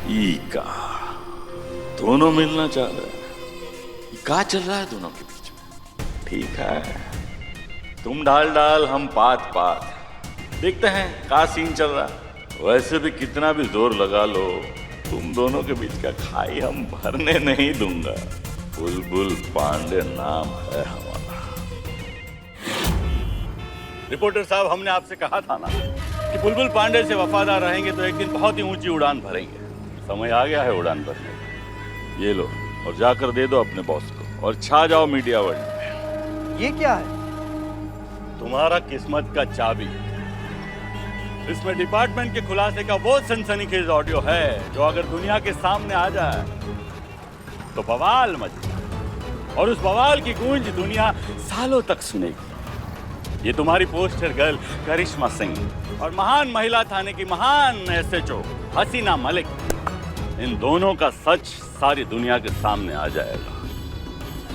ई का दोनों मिलना चाह रहे हैं। क्या चल रहा है दोनों के बीच में? ठीक है, तुम डाल हम पात पात, देखते हैं क्या सीन चल रहा है। वैसे भी कितना भी जोर लगा लो, तुम दोनों के बीच का खाई हम भरने नहीं दूंगा। बुलबुल पांडे नाम है हमारा। रिपोर्टर साहब, हमने आपसे कहा था ना कि बुलबुल पांडे से वफादार रहेंगे तो एक दिन बहुत ही ऊंची उड़ान भरेंगे। समय आ गया है उड़ान भरने का। ये लो और जाकर दे दो अपने बॉस को और छा जाओ मीडिया वर्ल्ड में। ये क्या है? तुम्हारा किस्मत का चाबी। इसमें डिपार्टमेंट के खुलासे का वो सनसनीखेज ऑडियो है जो अगर दुनिया के सामने आ जाए तो बवाल मचे, और उस बवाल की गूंज दुनिया सालों तक सुनेगी। ये तुम्हारी पोस्टर गर्ल करिश्मा सिंह और महान महिला थाने की महान SHO हसीना मलिक, इन दोनों का सच सारी दुनिया के सामने आ जाएगा,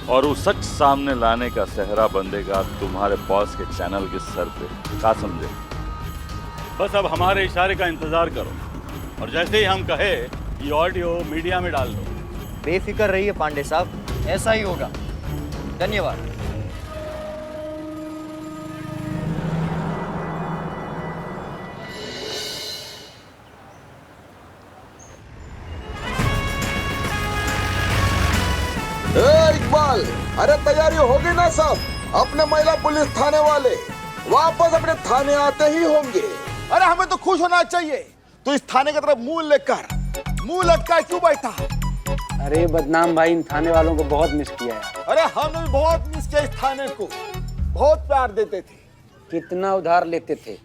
और वो सच सामने लाने का सेहरा बंदेगा तुम्हारे बॉस के चैनल के सर पे। क्या समझे? बस अब हमारे इशारे का इंतजार करो, और जैसे ही हम कहे ये ऑडियो मीडिया में डाल दो। बेफिक्र रहिए पांडे साहब, ऐसा ही होगा। धन्यवाद। इकबाल, अरे तैयारी हो गई ना सब? अपने महिला पुलिस थाने वाले वापस अपने थाने आते ही होंगे। अरे हमें तो खुश होना चाहिए। तो इस थाने की तरफ मुंह लटका क्यों बैठा? अरे बदनाम भाई, इन थाने वालों को बहुत मिस किया है। अरे हमने भी बहुत मिस किया इस थाने को, बहुत प्यार देते थे। कितना उधार लेते थे।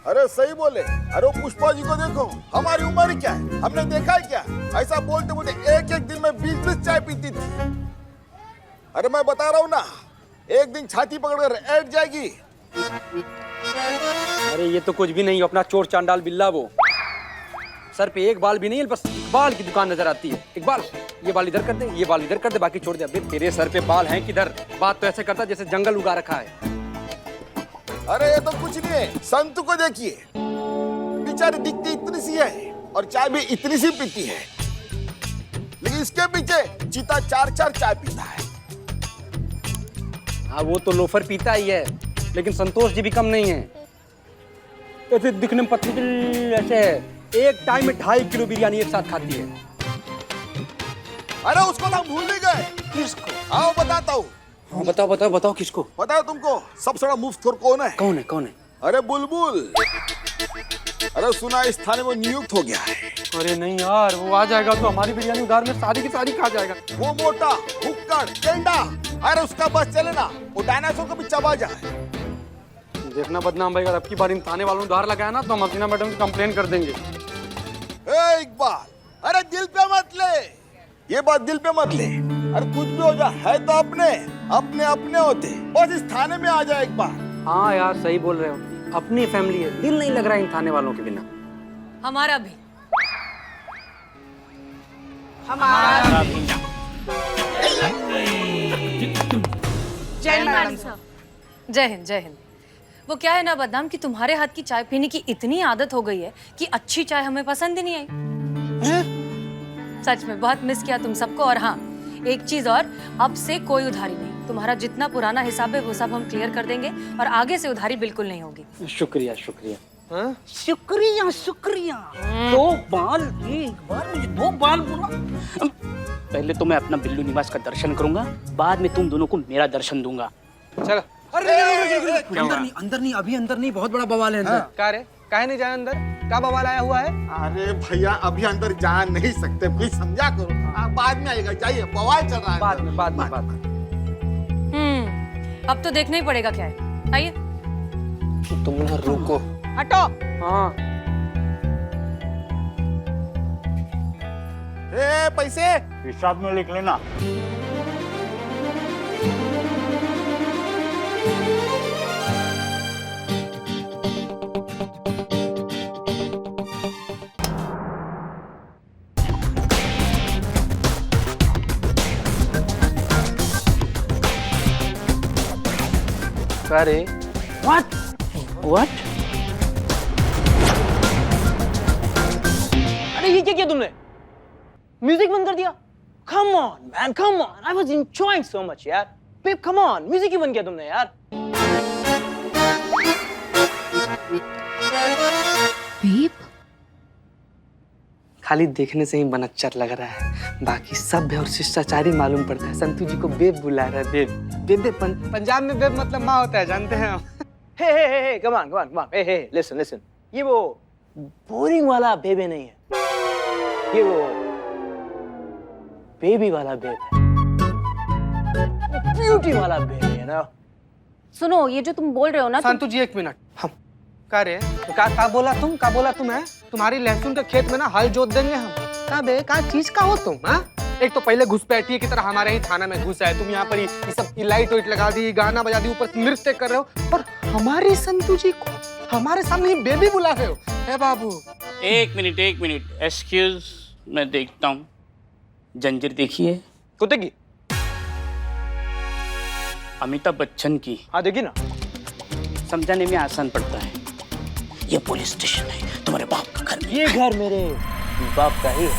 अरे सही बोले। अरे वो पुष्पा जी को देखो, हमारी उम्र क्या है, हमने देखा है क्या? ऐसा बोलते बोलते एक दिन में 20 चाय पीती थी। अरे मैं बता रहा हूँ ना, एक दिन छाती पकड़कर ऐड जाएगी। अरे ये तो कुछ भी नहीं, अपना चोर चांडाल बिल्ला। वो सर पे एक बाल भी नहीं है, बस इकबाल की दुकान नजर आती है। इकबाल, ये बाल इधर कर दे, ये बाल इधर कर दे, बाकी छोड़ दे। अबे तेरे सर पे बाल हैं किधर? बात तो ऐसे करता जैसे जंगल उगा रखा है। अरे ये तो कुछ नहीं है। संतू को देखिए, बेचारी दिखती इतनी सी है और चाय भी इतनी सी पीती है, लेकिन इसके पीछे चीता 4 चाय पीता है। हाँ वो तो लोफर पीता ही है, लेकिन संतोष जी भी कम नहीं है। ऐसे दिखने में पतली ऐसे है, एक टाइम में 2.5 किलो बिरयानी एक साथ खाती है। अरे उसको तो भूल ही गए। किसको? आओ बताता हूँ। हाँ बताओ किसको? बताओ तुमको सबसे बड़ा मुफ्तखोर कौन है? कौन है? अरे बुलबुल। अरे सुना इस थाने में नियुक्त हो गया है। अरे नहीं यार, वो आ जाएगा तो हमारी बिरयानी उधार में सारी की सारी खा जाएगा। वो मोटा हुक्कड़ टेंडा, अरे उसका बस चले ना, वो डायनासोर को भी चबा जाए। देखना बदनाम भाई, अगर अब की बार इन थाने वालों ने उधार लगाया ना तो हम हसीना मैडम की कंप्लेन कर देंगे। इकबाल, अरे दिल पे मत ले, ये बात दिल पे मत ले। अरे कुछ भी हो जाए, है तो अपने होते। बस इस थाने में आ जाए एक बार। हाँ यार सही बोल रहे हो, अपनी फैमिली है, दिल नहीं लग रहा है इन थाने वालों के बिना। हमारा भी। जय हिंद। वो क्या है ना बदनाम कि तुम्हारे हाथ की चाय पीने की इतनी आदत हो गई है कि अच्छी चाय हमें पसंद ही नहीं आई। सच में बहुत मिस किया तुम सबको। और हाँ, एक चीज और, अब से कोई उधारी नहीं। तुम्हारा जितना पुराना हिसाब है वो सब हम क्लियर कर देंगे और आगे से उधारी बिल्कुल नहीं होगी। शुक्रिया। शुक्रिया। 2 बाल, एक बार मुझे 2 बाल बोला। पहले तो मैं अपना बिल्लू निवास का दर्शन करूंगा, बाद में तुम दोनों को मेरा दर्शन दूंगा। चलो। अरे अंदर नहीं, अभी अंदर नहीं, बहुत बड़ा बवाल है अंदर। क्या रे, काहे नहीं जाए अंदर? क्या बवाल आया हुआ है? अरे भैया अभी अंदर जा नहीं सकते, प्लीज समझा करो। बाद में आएगा, जाइए, बवाल चल रहा है। बाद में। अब तो देखना ही पड़ेगा क्या है। आइए। तुम ना रुको। हटो। हाँ। पैसे हिसाब में लिख लेना। अरे What? अरे ये क्या किया तुमने? म्यूजिक बंद कर दिया? Come on, man, come on. I was enjoying so much, यार. Babe, come on. म्यूजिक क्यों बंद किया तुमने यार? बेब खाली देखने से ही बनच्चर लग रहा है, बाकी सभ्य और शिष्टाचारी मालूम पड़ता है। संतू जी को बेब बुला रहा है। बेब बेबे पंजाब में बेब मतलब माँ होता है, जानते हैं हम। Hey, come on. Hey, listen. ये वो बोरिंग वाला बेबे नहीं है, ये वो बेबी वाला बेब है, ब्यूटी वाला बेबी है ना। सुनो, ये जो तुम बोल रहे हो ना, संतू जी 1 मिनट। हम का रे का बोला तुम है? तुम्हारी लहसुन के खेत में ना हल जोत देंगे हम। का बे का चीज का हो तुम? हाँ, एक तो पहले घुसपैठिए की तरह हमारे ही थाना में घुस आए तुम। यहाँ पर ये सब लाइट वाइट लगा दी, गाना बजा दी, ऊपर नृत्य कर रहे हो, और हमारी संतू जी को हमारे सामने ही बेबी बुला रहे हो। है बाबू, एक मिनट एक्सक्यूज, मैं देखता हूँ। जंजीर देखिए, कुत्ते की? अमिताभ बच्चन की। हाँ देखी ना। समझाने में आसान पड़ता है। ये पुलिस स्टेशन है, तुम्हारे बाप का घर। ये घर मेरे बाप का ही है।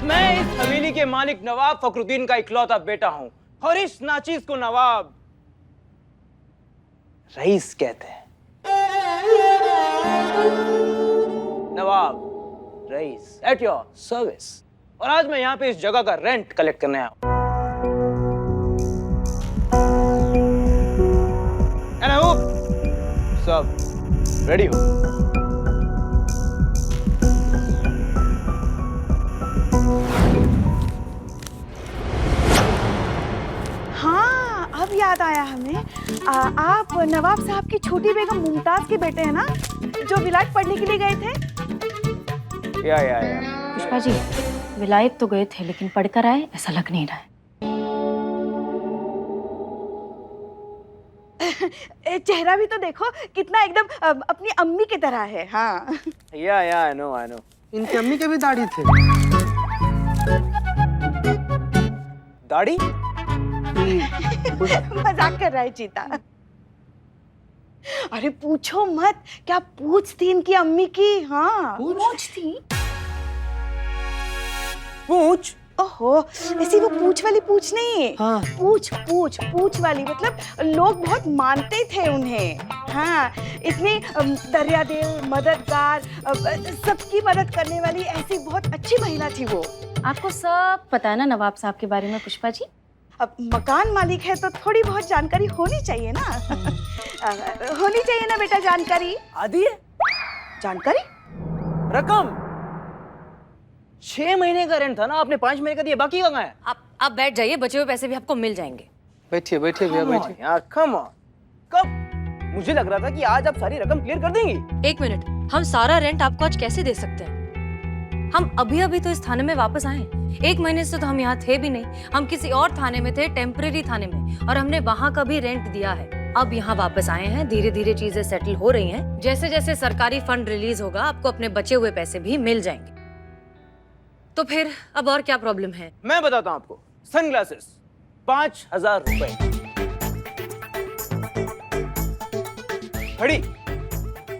मैं इस हवेली के मालिक नवाब फखरुद्दीन का इकलौता बेटा हूं, और इस नाचीज को नवाब रईस कहते हैं। नवाब रईस एट योर सर्विस। और आज मैं यहाँ पे इस जगह का रेंट कलेक्ट करने आया हूं। And I hope सब रेडी हो। हाँ, अब याद आया हमें। आप नवाब साहब की छोटी बेगम मुमताज के बेटे हैं ना, जो विलायत पढ़ने के लिए गए थे? या। पुष्पा जी, विलायत तो गए थे, लेकिन पढ़कर आए ऐसा लग नहीं रहा है। चेहरा भी तो देखो, कितना एकदम अपनी अम्मी की तरह है। हाँ। या आई नो। इनकी अम्मी के भी दाढ़ी थे। दाढ़ी? मजाक कर रहा है चीता। अरे पूछो मत, क्या पूछ थी इनकी अम्मी की? हाँ, पूछ थी। पूछ? ओहो, ऐसी वो पूछ वाली पूछ नहीं। हाँ। पूछ वाली, मतलब लोग बहुत मानते थे उन्हें। हाँ, इतनी दरियादिल, मददगार, सबकी मदद करने वाली ऐसी बहुत अच्छी महिला थी वो। आपको सब पता है ना नवाब साहब के बारे में पुष्पा जी? अब मकान मालिक है तो थोड़ी बहुत जानकारी होनी चाहिए ना। होनी चाहिए ना बेटा जानकारी। आदि है जानकारी? रकम 6 महीने का रेंट था ना, आपने 5 महीने का दिया, बाकी कहाँ है? आप बैठ जाइए, बचे हुए पैसे भी आपको मिल जाएंगे। बैठिए भैया, बैठिए यार। Come on. कब? मुझे लग रहा था कि आज आप सारी रकम क्लियर कर देंगी। 1 मिनट, हम सारा रेंट आपको आज कैसे दे सकते हैं? हम अभी तो इस थाने में वापस आए। 1 महीने से तो हम यहाँ थे भी नहीं, हम किसी और थाने में थे, टेम्परेरी थाने में, और हमने वहाँ का भी रेंट दिया है। अब यहाँ वापस आए हैं, धीरे धीरे चीजें सेटल हो रही हैं। जैसे जैसे सरकारी फंड रिलीज होगा, आपको अपने बचे हुए पैसे भी मिल जाएंगे। तो फिर अब और क्या प्रॉब्लम है? मैं बताता हूँ आपको। सनग्लासेस 5000 रुपए, घड़ी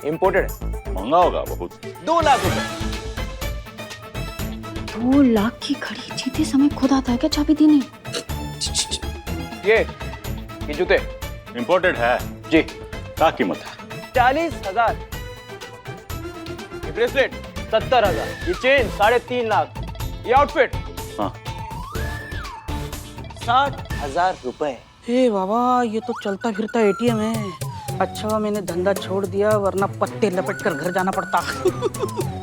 इंपोर्टेड है, महंगा होगा बहुत। 2 लाख रुपए। 2 लाख की घड़ी जीते समय खुद आता है क्या चाबी देने? ये जूते इंपोर्टेड है जी। क्या कीमत है? 40,000। ये ब्रेसलेट 70,000। ये चेन 3.5 लाख। ये आउटफिट हाँ 60,000 रुपए। हे बाबा, ये तो चलता फिरता एटीएम है। अच्छा मैंने धंधा छोड़ दिया, वरना पत्ते लपेट कर घर जाना पड़ता।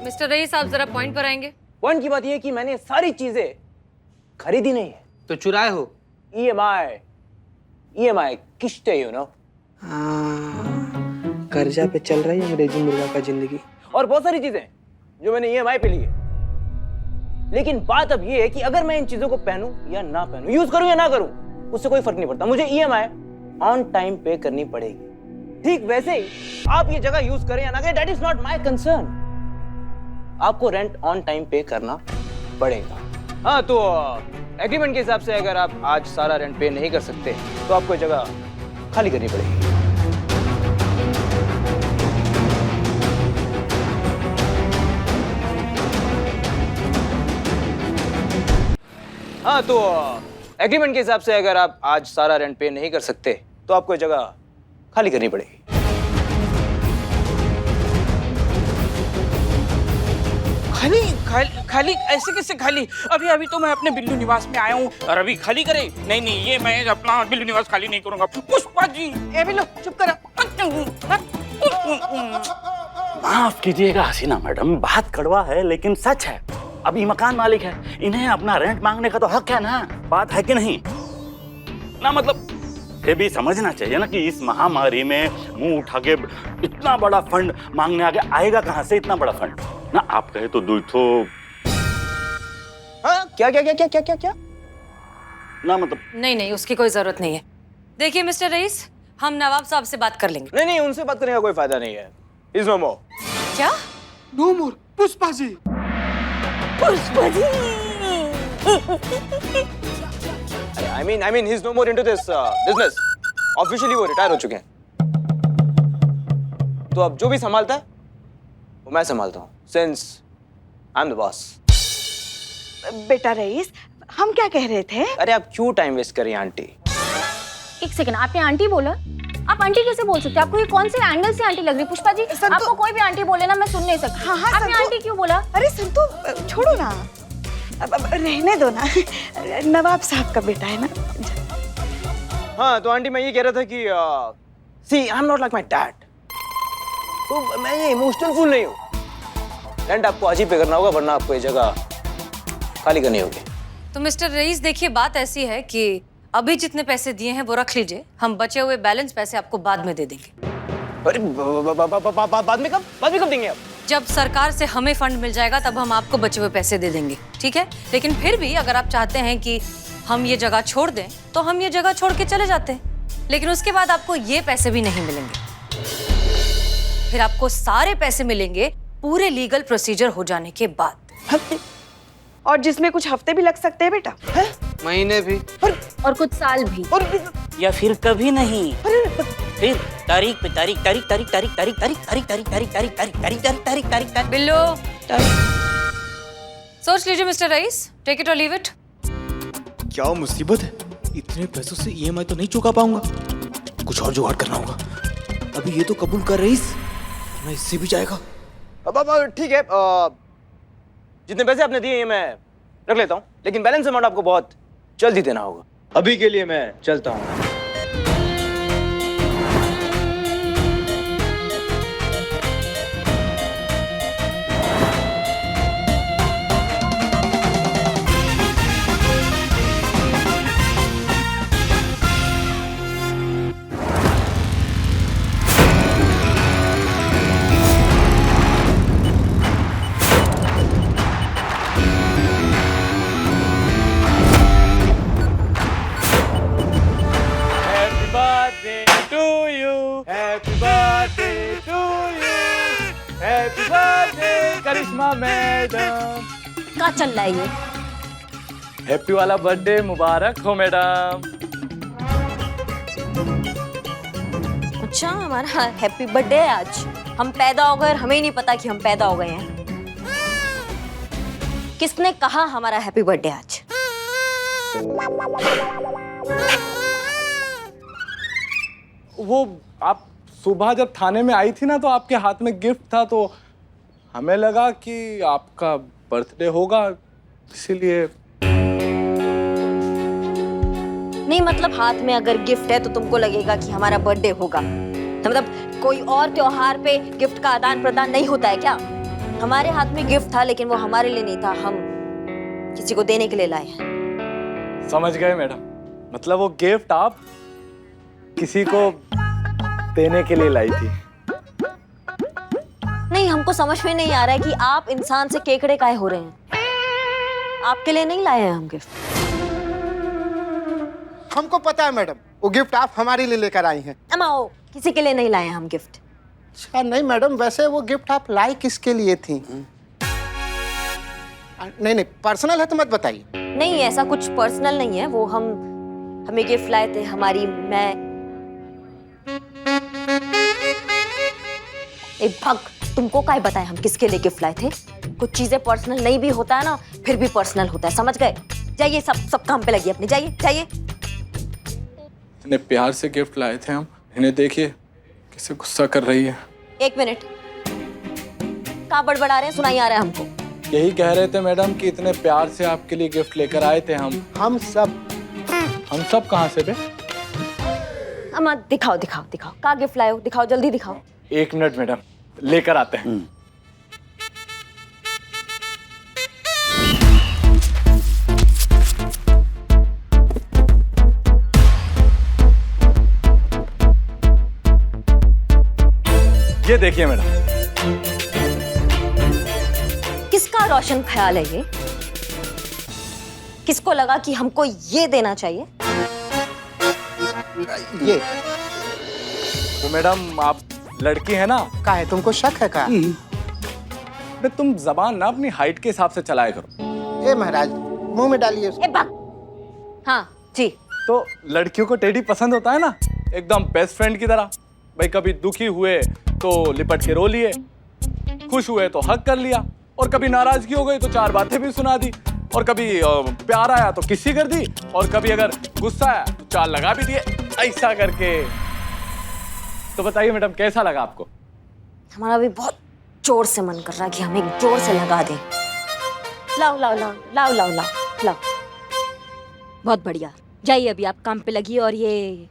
मिस्टर रईस, आप जरा पॉइंट पर आएंगे? पॉइंट की बात ये है कि मैंने सारी चीजें खरीदी नहीं है, तो चुराए हो। EMI किश्ते, यू नो। कर्जा पे चल रही है अंग्रेजी मुर्गा का जिंदगी। और बहुत सारी चीजें जो मैंने EMI पे ली है। लेकिन बात अब ये है कि अगर मैं इन चीजों को पहनूं या ना पहनूं, यूज करूं या ना करूं, उससे कोई फर्क नहीं पड़ता। मुझे EMI ऑन टाइम पे करनी पड़ेगी। ठीक वैसे ही आप ये जगह यूज करें या ना करें, that is not my concern. आपको रेंट ऑन टाइम पे करना पड़ेगा। हाँ, तो एग्रीमेंट के हिसाब से अगर आप आज सारा रेंट पे नहीं कर सकते तो आपको जगह खाली करनी पड़ेगी। हाँ तो एग्रीमेंट के हिसाब से अगर आप आज सारा रेंट पे नहीं कर सकते तो आपको ये जगह खाली करनी पड़ेगी। खाली खाली खाली ऐसे कैसे खाली? अभी अभी तो मैं अपने बिल्लू निवास में आया हूँ और अभी खाली करे? नहीं नहीं, ये मैं अपना बिल्लू निवास खाली नहीं करूंगा। पुष्पा जी, ए बिल्लू चुप करो। माफ कीजिएगा हसीना मैडम, बात कड़वा है लेकिन सच है। अभी मकान मालिक है, इन्हें अपना रेंट मांगने का तो हक है ना, बात है कि नहीं ना? मतलब ये भी समझना चाहिए ना कि इस महामारी में मुंह उठा के इतना बड़ा फंड मांगने आएगा कहाँ से इतना बड़ा फंड ना? आप कहे तो दो तो हाँ क्या क्या क्या क्या क्या क्या क्या ना, मतलब नहीं नहीं, उसकी कोई जरूरत नहीं है। देखिए मिस्टर रईस, हम नवाब साहब से बात कर लेंगे। नहीं नहीं, उनसे बात करने का कोई फायदा नहीं है। Is no more. क्या? No more Pushpa ji. Pushpa ji. I mean he's no more into this business. Officially वो रिटायर हो चुके हैं। तो अब जो भी संभालता है वो मैं संभालता हूँ, since I'm the boss. बेटा रईस, हम क्या कह रहे थे? अरे आप क्यों टाइम वेस्ट कर रही हैं आंटी? एक सेकंड, आपने आंटी बोला? आप आंटी कैसे बोल सकते हैं? आपको ये कौन से एंगल से आंटी लग रही है? पुष्पा जी, आपको कोई भी आंटी बोले ना, मैं सुन नहीं सकती। हाँ, आपने आंटी क्यों बोला? अरे संतु छोड़ो ना, अब रहने दो ना, नवाब साहब का बेटा है ना। हाँ तो आंटी मैं ये कह रहा था कि see I'm not like my dad. तो मैं ये इमोशनल फूल नहीं हूँ। रेंट आपको आज ही पे करना होगा वरना आपको ये जगह खाली करनी होगी। तो मिस्टर रईस देखिए, बात ऐसी है कि अभी जितने पैसे दिए हैं वो रख लीजिए, हम बचे हुए बैलेंस पैसे आपको बाद में दे देंगे। अरे बाद में कब देंगे आप? जब सरकार से हमें फंड मिल जाएगा तब हम आपको बचे हुए पैसे दे देंगे, ठीक है? लेकिन फिर भी अगर आप चाहते हैं कि हम ये जगह छोड़ दें तो हम ये जगह छोड़ के चले जाते हैं, लेकिन उसके बाद आपको ये पैसे भी नहीं मिलेंगे। फिर आपको सारे पैसे मिलेंगे पूरे लीगल प्रोसीजर हो जाने के बाद। और जिसमें कुछ हफ्ते भी लग सकते हैं बेटा। महीने भी और कुछ साल भी, या फिर कभी नहीं। फिर तारीख पे तारीख, तारीख तारीख तारीख तारीख तारीख तारीख तारीख तारीख तारीख तारीख तारीख तारीख तारीख तारीख तारीख। बिल्लो सोच लीजिए मिस्टर रईस, टेक इट और लीव इट। क्या मुसीबत है, इतने पैसों से ईएमआई तो नहीं चुका पाऊंगा, कुछ और जुगाड़ करना होगा। अभी ये तो कबूल कर रईस, मैं इससे भी जाएगा। अब ठीक है, जितने पैसे आपने दिए ये मैं रख लेता हूँ, लेकिन बैलेंस अमाउंट आपको बहुत जल्दी देना होगा। अभी के लिए मैं चलता हूँ। करिश्मा मैडम, क्या चल रहा है ये? हैप्पी वाला बर्थडे मुबारक हो मैडम। अच्छा, हमारा हैप्पी बर्थडे है आज। हम पैदा हो गए, हमें ही नहीं पता कि हम पैदा हो गए हैं। किसने कहा हमारा हैप्पी बर्थडे आज? वो आप सुबह जब थाने में आई थी ना तो आपके हाथ में गिफ्ट था, तो हमें लगा कि आपका बर्थडे होगा, इसीलिए। नहीं मतलब हाथ में अगर गिफ्ट है तो तुमको लगेगा कि हमारा बर्थडे होगा? तो मतलब कोई और त्योहार पे गिफ्ट का आदान प्रदान नहीं होता है क्या? हमारे हाथ में गिफ्ट था लेकिन वो हमारे लिए नहीं था, हम किसी को देने के लिए लाए हैं। समझ गए मैडम, मतलब वो गिफ्ट आप किसी को देने के लिए लाई थी। नहीं, हमको समझ में नहीं आ रहा है कि आप इंसान से केकड़े काहे हो रहे हैं। आपके लिए नहीं लाए हैं हम गिफ्ट। हमको पता है मैडम, वो गिफ्ट आप हमारे लिए लेकर आई हैं। अमाओ, किसी के लिए नहीं लाए हैं हम गिफ्ट। अच्छा नहीं मैडम, वैसे वो गिफ्ट आप लाई किसके लिए थी? नहीं नहीं, पर्सनल है तो मत बताइए। नहीं, ऐसा कुछ पर्सनल नहीं है, वो हमें गिफ्ट लाए थे हमारी तुमको क्या बताए हम किसके लिए गिफ्ट लाए थे? कुछ चीजें पर्सनल नहीं भी होता है ना, फिर भी पर्सनल होता है, समझ गए? जाइए, सब काम पे लगिए अपने, जाइए जाइए। इतने प्यार से गिफ्ट लाए थे हम, इन्हें देखिए कैसे गुस्सा कर रही है। 1 मिनट, कहाँ बड़बड़ा रहे हैं, सुनाई आ रहा है हमको। यही कह रहे थे मैडम कि इतने प्यार से आपके लिए गिफ्ट लेकर आए थे हम। हम सब कहाँ से बे? अम्मा दिखाओ दिखाओ दिखाओ, कहाँ गिफ्ट लाए हो, दिखाओ जल्दी दिखाओ। 1 मिनट मैडम, लेकर आते हैं। ये देखिए मैडम। किसका रोशन ख्याल है ये? किसको लगा कि हमको ये देना चाहिए? ये तो मैडम आप लड़की है ना? का है, तुमको शक है का? बे तुम जबान ना अपनी हाइट के हिसाब से चलाया करो। ए महाराज, मुंह में डालिए उसको। हाँ जी। तो लड़कियों को टेडी पसंद होता है ना, एकदम बेस्ट फ्रेंड की तरह। भाई कभी दुखी हुए तो लिपट के रो लिए, खुश हुए तो हक कर लिया, और कभी नाराजगी हो गई तो 4 बातें भी सुना दी, और कभी प्यार आया तो किसी कर दी, और कभी अगर गुस्सा आया तो 4 लगा भी दिए, ऐसा करके। तो बताइए मैडम कैसा लगा आपको? हमारा भी बहुत जोर से मन कर रहा है कि हम एक जोर से लगा दें। लाओ लाओ लाओ लाओ लाओ लाओ लाओ। बहुत बढ़िया, जाइए अभी आप काम पे लगिए। और ये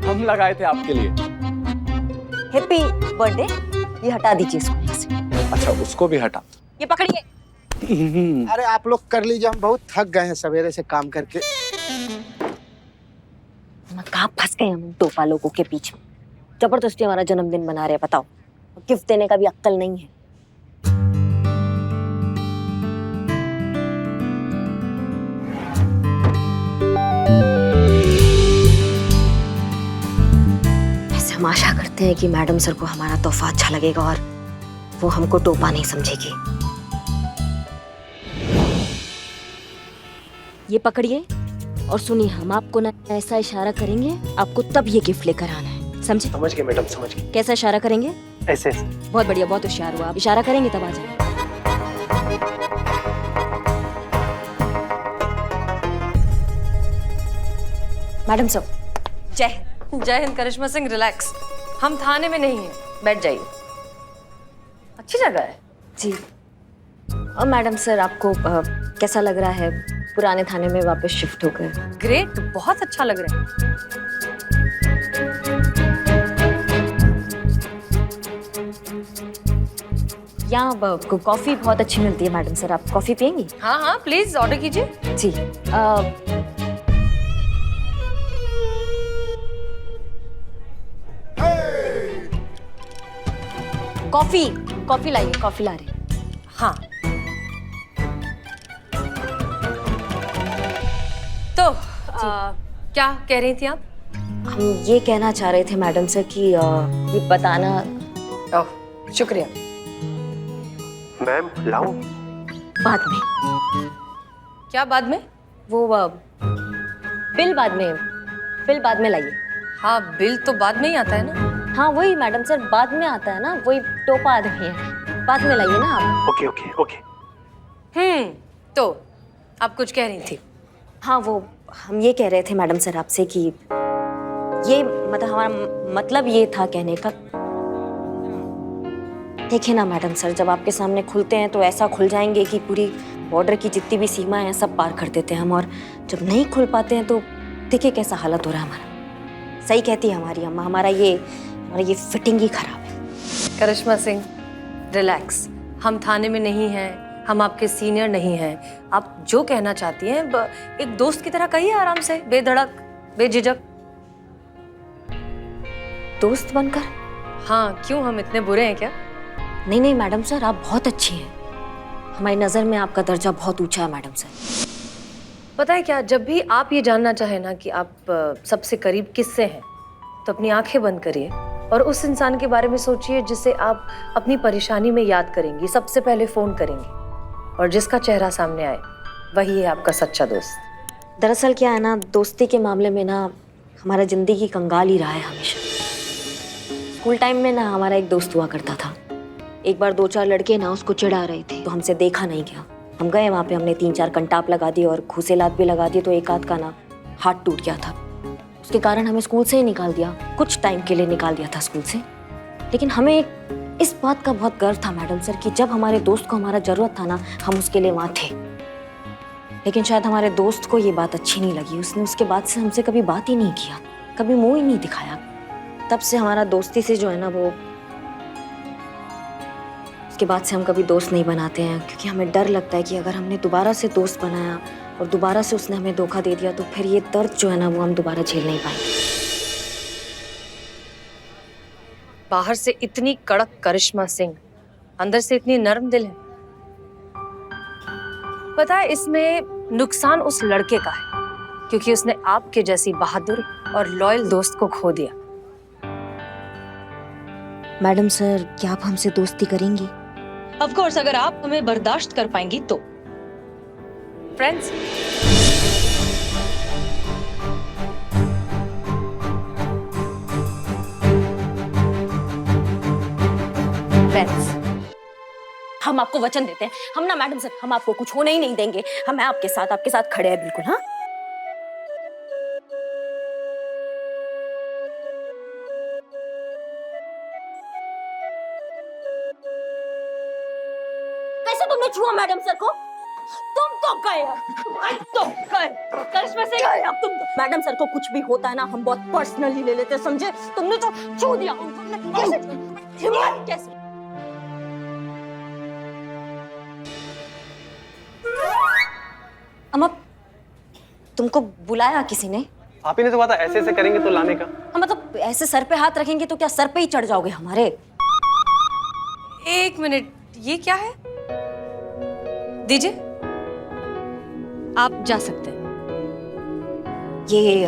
हम लगाए थे आपके लिए। हैप्पी बर्थडे, ये हटा दीजिए इसको यहाँ से। अच्छा उसको भी हटा। ये पकड़िए। अरे आप लोग कर लीजिए, हम बहुत थक गए हैं सवेरे से काम करके। कहाँ फंस गए हम टोपा लोगों के बीच में। जबरदस्ती हमारा जन्मदिन मना रहे हैं, बताओ। गिफ्ट देने का भी अक्ल नहीं है। ऐसे हम आशा करते हैं कि मैडम सर को हमारा तोहफा अच्छा लगेगा और वो हमको टोपा नहीं समझेगी। ये पकड़िए और सुनिए, हम आपको ना ऐसा इशारा करेंगे, आपको तब ये गिफ्ट लेकर आना है, समझे? समझ गए मैडम, समझ गए। कैसा इशारा करेंगे? ऐसे। बहुत बढ़िया, बहुत होशियार हुआ। आप इशारा करेंगे तब आ जाएंगे। मैडम सर जय हिंद। जय हिंद करिश्मा सिंह, रिलैक्स। हम थाने में नहीं हैं, बैठ जाइए। अच्छी जगह है जी। और मैडम सर आपको कैसा लग रहा है पुराने थाने में वापस शिफ्ट होकर? ग्रेट, बहुत अच्छा लग रहा है। यहाँ कॉफी बहुत अच्छी मिलती है मैडम सर, आप कॉफी पियेंगी? हाँ हाँ प्लीज ऑर्डर कीजिए। जी। कॉफी लाइए, कॉफी ला रहे। हाँ तो क्या कह रही थी आप? हम ये कहना चाह रहे थे मैडम सर कि ये बताना। ओह शुक्रिया। मैम लाऊं? बाद में। क्या बाद में? वो बिल बाद में लाइए। हाँ बिल तो बाद में ही आता है ना। हाँ वही मैडम सर, बाद में आता है ना, वही टोपा आदमी है, बाद में लाइए ना आप। Okay okay okay. तो आप कुछ कह रही थी? हाँ वो हम ये कह रहे थे मैडम सर आपसे कि ये मतलब हमारा मतलब ये था कहने का। देखिए ना मैडम सर, जब आपके सामने खुलते हैं तो ऐसा खुल जाएंगे कि पूरी बॉर्डर की जितनी भी सीमा है सब पार कर देते हैं हम, और जब नहीं खुल पाते हैं तो देखिए कैसा हालत हो रहा है हमारा। सही कहती है हमारी अम्मा, हमारा ये फिटिंग ही खराब है। करिश्मा सिंह रिलैक्स, हम थाने में नहीं हैं, हम आपके सीनियर नहीं हैं। आप जो कहना चाहती हैं एक दोस्त की तरह कहिए, आराम से, बेधड़क बेझिझक। दोस्त बनकर? हाँ क्यों, हम इतने बुरे हैं क्या? नहीं नहीं मैडम सर, आप बहुत अच्छी हैं। हमारी नज़र में आपका दर्जा बहुत ऊंचा है मैडम सर। पता है क्या, जब भी आप ये जानना चाहें ना कि आप सबसे करीब किससे हैं, तो अपनी आंखें बंद करिए और उस इंसान के बारे में सोचिए जिसे आप अपनी परेशानी में याद करेंगी, सबसे पहले फ़ोन करेंगी, और जिसका चेहरा सामने आए वही है आपका सच्चा दोस्त। दरअसल क्या है ना, दोस्ती के मामले में ना हमारा ज़िंदगी कंगाल ही रहा है हमेशा। स्कूल टाइम में ना हमारा एक दोस्त हुआ करता था। एक बार 2-4 लड़के ना उसको चिढ़ा रहे थे तो हमसे देखा नहीं गया, हम गए वहाँ पे, हमने 3-4 कंटाप लगा दिए और घूसेलात भी लगा दिए, तो एक आध का ना हाथ टूट गया था। उसके कारण हमें स्कूल से ही निकाल दिया, कुछ टाइम के लिए निकाल दिया था स्कूल से। लेकिन हमें इस बात का बहुत गर्व था मैडम सर कि जब हमारे दोस्त को हमारा जरूरत था ना, हम उसके लिए वहाँ थे। लेकिन शायद हमारे दोस्त को ये बात अच्छी नहीं लगी, उसने उसके बाद से हमसे कभी बात ही नहीं किया, कभी मुंह ही नहीं दिखाया। तब से हमारा दोस्ती से जो है ना वो, उसके बाद से हम कभी दोस्त नहीं बनाते हैं, क्योंकि हमें डर लगता है कि अगर हमने दोबारा से दोस्त बनाया और दोबारा से उसने हमें धोखा दे दिया तो फिर ये दर्द जो है ना वो हम दोबारा झेल नहीं पाएंगे। बाहर से इतनी कड़क करिश्मा सिंह, अंदर से इतनी नरम दिल है। पता है इसमें नुकसान उस लड़के का है, क्योंकि उसने आपके जैसी बहादुर और लॉयल दोस्त को खो दिया। मैडम सर, क्या आप हमसे दोस्ती करेंगी? ऑफ कोर्स, अगर आप हमें बर्दाश्त कर पाएंगी तो। फ्रेंड्स, हम आपको वचन देते हैं, हम ना मैडम सर, हम आपको कुछ होने ही नहीं देंगे। हम आपके साथ खड़े हैं बिल्कुल। हाँ, कैसे तुमने छुआ मैडम सर को? तुम तो गए, करिश्मा से गए अब तुम तो। मैडम सर को कुछ भी होता है ना, हम बहुत पर्सनली ले लेते हैं, समझे? तुमने तो छू दिया। कैसे? अम्मा, तुमको बुलाया किसी ने? आप ही ने तो कहा था ऐसे ऐसे करेंगे तो लाने का। मतलब ऐसे सर पे हाथ रखेंगे तो क्या सर पे ही चढ़ जाओगे हमारे? एक मिनट, ये क्या है? दीजिए, आप जा सकते हैं। ये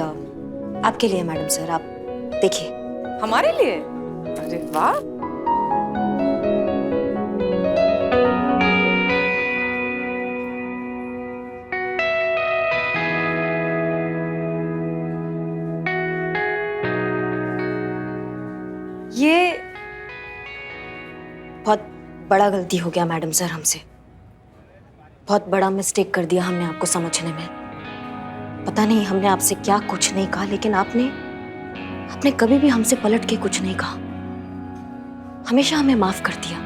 आपके लिए मैडम सर, आप देखिए। हमारे लिए? अरे वाह। ये बहुत बड़ा गलती हो गया मैडम सर हमसे, बहुत बड़ा मिस्टेक कर दिया हमने आपको समझने में। पता नहीं हमने आपसे क्या कुछ नहीं कहा, लेकिन आपने कभी भी हमसे पलट के कुछ नहीं कहा, हमेशा हमें माफ कर दिया।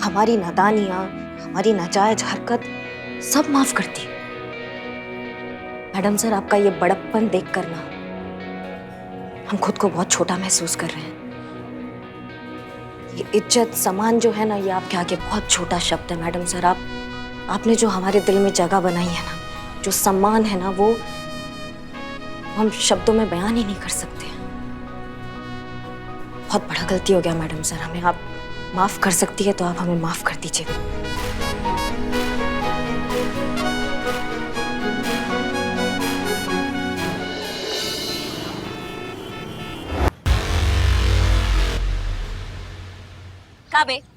हमारी नादानियां, हमारी नाजायज हरकत सब माफ करती। मैडम सर, आपका ये बड़प्पन देख कर ना हम खुद को बहुत छोटा महसूस कर रहे हैं। ये इज्जत सम्मान जो है ना, ये आपके आगे बहुत छोटा शब्द है मैडम सर। आपने जो हमारे दिल में जगह बनाई है ना, जो सम्मान है ना, वो हम शब्दों में बयान ही नहीं कर सकते। बहुत बड़ा गलती हो गया मैडम सर, हमें आप माफ कर सकती है तो आप हमें माफ कर दीजिए।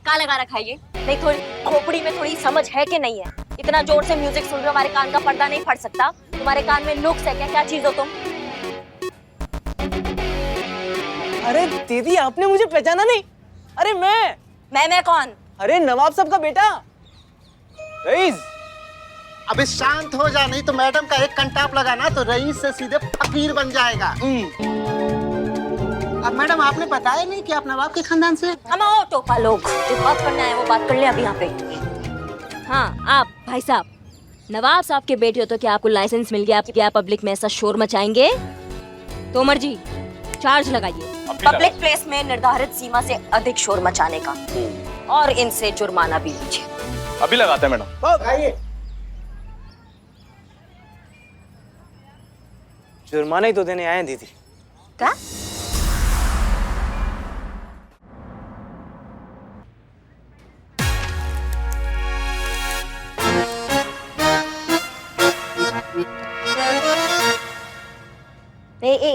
का लगा रखा है ये? नहीं, थोड़ी खोपड़ी में थोड़ी समझ है कि नहीं है? इतना जोर से म्यूजिक सुन रहे हो, हमारे कान का पर्दा नहीं फट सकता? तुम्हारे कान में नुक्स है क्या? क्या चीज हो तुम? अरे दीदी, आपने मुझे पहचाना नहीं? अरे मैं कौन? अरे नवाब साहब का बेटा रईस। अबे शांत हो जा, नहीं तो मैडम का एक कंटाप लगाना तो रईस से सीधे फकीर बन जाएगा। अब मैडम, आपने बताया नहीं कि आप नवाब के खानदान से? हम आओ टोपा लोग, जो बात करना है वो बात कर ले अभी यहाँ पे। हाँ, आप भाई साहब नवाब साहब के बेटे हो तो क्या आपको लाइसेंस मिल गया? आप क्या पब्लिक में ऐसा शोर मचाएंगे? तोमर जी, चार्ज लगाइए पब्लिक प्लेस में निर्धारित सीमा से अधिक शोर मचाने का, और इनसे जुर्माना भी लीजिए। अभी लगाते हैं मैडम। आइए। जुर्माना ही तो देने आए हैं दीदी। क्या?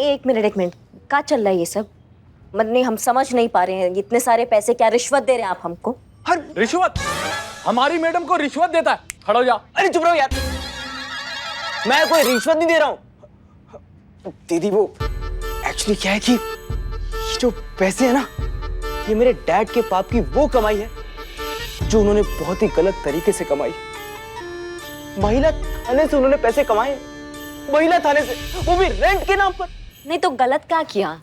एक मिनट, क्या चल रहा है ये सब? नहीं, हम समझ नहीं पा रहे हैं। इतने सारे पैसे क्या रिश्वत दे रहे हैं आप हमको? रिश्वत? हमारी मैडम को रिश्वत देता है? खड़ो जा। अरे चुप रहो यार, मैं कोई रिश्वत नहीं दे रहा हूँ दीदी। वो एक्चुअली क्या है कि ये जो पैसे है ना, ये मेरे डैड के पाप की वो कमाई है जो उन्होंने बहुत ही गलत तरीके से कमाई। महिला थाने से उन्होंने पैसे कमाए, महिला थाने से, वो भी रेंट के नाम पर। नहीं तो गलत क्या किया?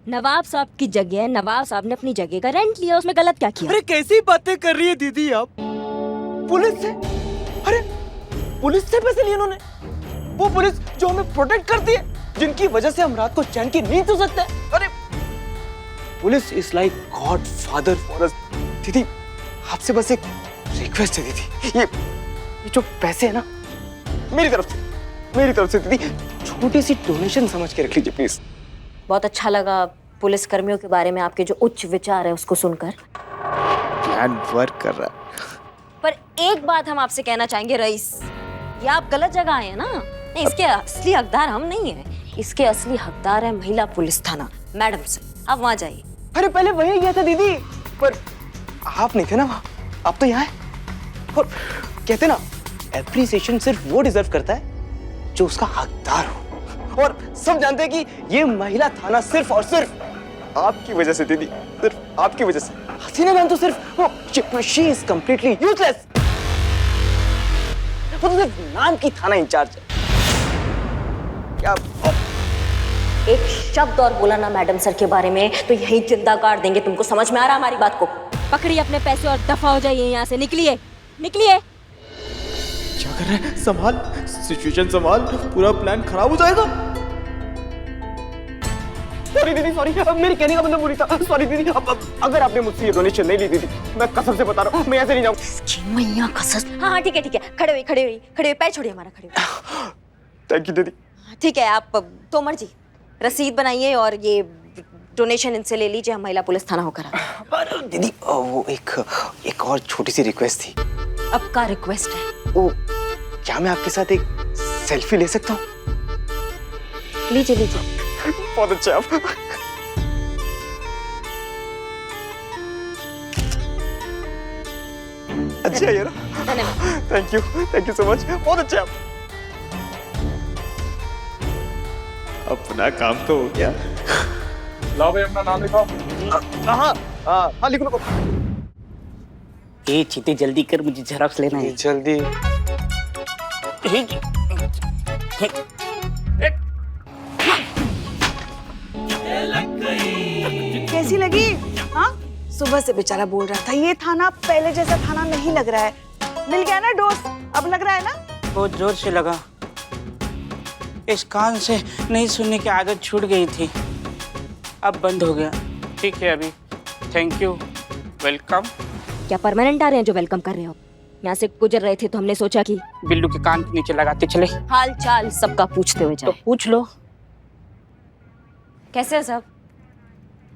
नवाब साहब की जगह नवाब साहब ने अपनी जगह का रेंट लिया, उसमें गलत क्या किया? अरे कैसी बातें कर रही है दीदी आप? पुलिस से? अरे पुलिस से पैसे लिए उन्होंने? वो पुलिस जो हमें प्रोटेक्ट करती है, जिनकी वजह से हम रात को चैन की नींद सो सकते हैं। अरे police is like God father for us. दीदी आपसे बस एक रिक्वेस्ट है दीदी, ये जो पैसे है ना, मेरी तरफ से दीदी छोटी सी डोनेशन समझ के रख लीजिए प्लीज। बहुत अच्छा लगा पुलिस कर्मियों के बारे में आपके जो उच्च विचार है उसको सुनकर। प्लान वर्क कर रहा है। पर एक बात हम आपसे कहना चाहेंगे रईस, ये आप गलत जगह आए हैं ना। नहीं, इसके असली हकदार हम नहीं है, इसके असली हकदार है महिला पुलिस थाना मैडम से। आप वहाँ जाइए। अरे पहले वही गया था दीदी, पर आप नहीं थे ना वहाँ, आप तो यहाँ है। और कहते ना, एप्रिसिएशन सिर्फ वो डिजर्व करता है जो उसका हकदार हो। और सब जानते हैं कि ये महिला थाना सिर्फ और सिर्फ आपकी वजह से दीदी, सिर्फ आपकी वजह से। हसीना मैम तो सिर्फ शी इज कंप्लीटली यूजलेस। वो तो सिर्फ नाम की थाना इंचार्ज है। क्या एक शब्द और बोला ना मैडम सर के बारे में तो यही जिंदा काट देंगे। तुमको समझ में आ रहा हमारी बात को? पकड़िए अपने पैसे और दफा हो जाइए यहाँ से। निकलिए निकलिए। क्या कर रहे हैं? संभाल, सिचुएशन संभाल, पूरा प्लान खराब हो जाएगा। सॉरी दीदी, सॉरी, मेरी कहने का मतलब बुरी था। सॉरी दीदी, अगर आपने मुझसे ये डोनेशन नहीं ली दीदी, मैं कसम से बता रहा हूँ, मैं ऐसे नहीं जाऊँ। मैया कसम। हाँ ठीक है, खड़े हुए, पैर छोड़िए हमारा, खड़े हुए। थैंक यू दीदी। ठीक है, आप तोमर जी रसीद बनाइए और ये डोनेशन इनसे ले लीजिए, हम महिला पुलिस थाना होकर आते हैं। दीदी वो एक और छोटी सी रिक्वेस्ट थी। अब का रिक्वेस्ट है? वो क्या मैं आपके साथ एक सेल्फी ले सकता हूँ? लीजिए। बहुत अच्छा आप। अच्छा है ना? थैंक यू सो मच, बहुत अच्छा आप। अपना काम तो हो गया। लाओ भाई अपना नाम लिखाओ। हाँ लिख लो। ए चीते जल्दी कर, मुझे झेरॉक्स लेना है। जल्दी। कैसी लगी? हाँ, सुबह से बेचारा बोल रहा था ये थाना पहले जैसा थाना नहीं लग रहा है। मिल गया ना डोज? अब लग रहा है ना? बहुत जोर से लगा, इस कान से नहीं सुनने की आदत छूट गई थी, अब बंद हो गया। ठीक है अभी, थैंक यू, वेलकम। क्या परमानेंट आ रहे हैं जो वेलकम कर रहे हो? यहाँ से गुजर रहे थे तो हमने सोचा कि बिल्लू के कान के नीचे लगाते चले, हाल चाल सबका पूछते हुए जाए। तो पूछ लो। कैसे है सब?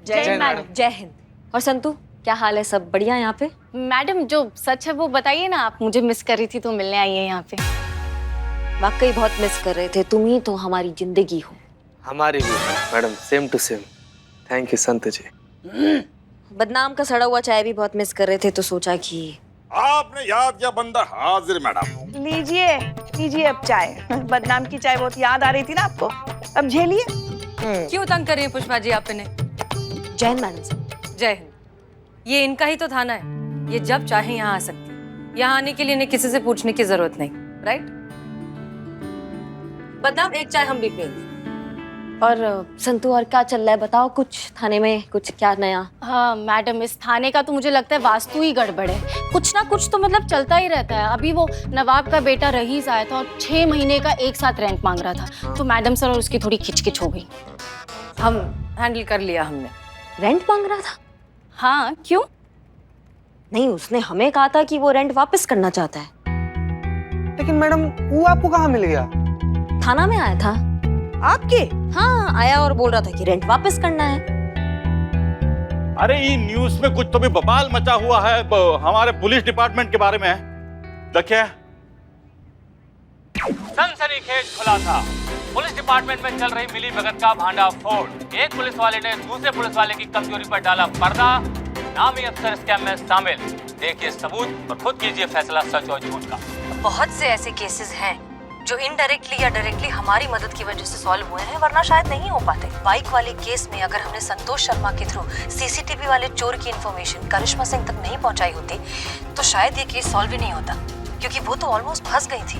जय मैडम। जय हिंद। और संतू क्या हाल है? सब बढ़िया यहाँ पे? मैडम जो सच है वो बताइए ना, आप मुझे मिस कर रही थी तो मिलने आई है यहाँ पे। वाकई बहुत मिस कर रहे थे, तुम ही तो हमारी जिंदगी हो। हमारी भी madam, same to same. Thank you Sant ji. बदनाम का सड़ा हुआ चाय भी बहुत मिस कर रहे थे तो सोचा कि आपने याद किया, बंदा हाजिर मैडम। लीजिए अब चाय। बदनाम की चाय बहुत याद आ रही थी ना आपको, अब झेलिए। क्यों तंग कर रही है पुष्पा जी आप इन्हें? जय हिंद मैडम से। जय हिंद। ये इनका ही तो थाना है, ये जब चाहे यहाँ आ सकती है। यहाँ आने के लिए इन्हें किसी से पूछने की जरूरत नहीं, राइट? बदनाम एक चाय हम भी पिएंगे। और संतू और क्या चल रहा है बताओ, कुछ थाने में कुछ क्या नया? हाँ मैडम, इस थाने का तो मुझे लगता है वास्तु ही गड़बड़ है। कुछ ना कुछ तो मतलब चलता ही रहता है। अभी वो नवाब का बेटा रईस आया था और 6 महीने का एक साथ रेंट मांग रहा था, तो मैडम सर और उसकी थोड़ी खिचकिच हो गई। हम हैंडल कर लिया हमने। रेंट मांग रहा था? हाँ, क्यों? नहीं, उसने हमें कहा था कि वो रेंट वापस करना चाहता है। लेकिन मैडम वो आपको कहाँ मिल गया? थाना में आया था। आपके? हाँ, आया और बोल रहा था कि रेंट वापस करना है। अरे ये न्यूज में कुछ तो भी बवाल मचा हुआ है हमारे पुलिस डिपार्टमेंट के बारे में। देखिए, सनसनीखेज खुलासा, पुलिस डिपार्टमेंट में चल रही मिली भगत का भांडाफोड़। एक पुलिस वाले ने दूसरे पुलिस वाले की कमजोरी पर डाला पर्दा, नामी अफसर स्कैम में शामिल। देखिए सबूत और खुद कीजिए फैसला सच और झूठ का। बहुत से ऐसे केसेस हैं जो इनडायरेक्टली या डायरेक्टली हमारी मदद की वजह से सॉल्व हुए हैं, वरना शायद नहीं हो पाते। बाइक वाले केस में अगर हमने संतोष शर्मा के थ्रू सीसीटीवी वाले चोर की इन्फॉर्मेशन करिश्मा सिंह तक नहीं पहुंचाई होती तो शायद ये केस सॉल्व ही नहीं होता। क्योंकि वो तो ऑलमोस्ट फंस गई थी।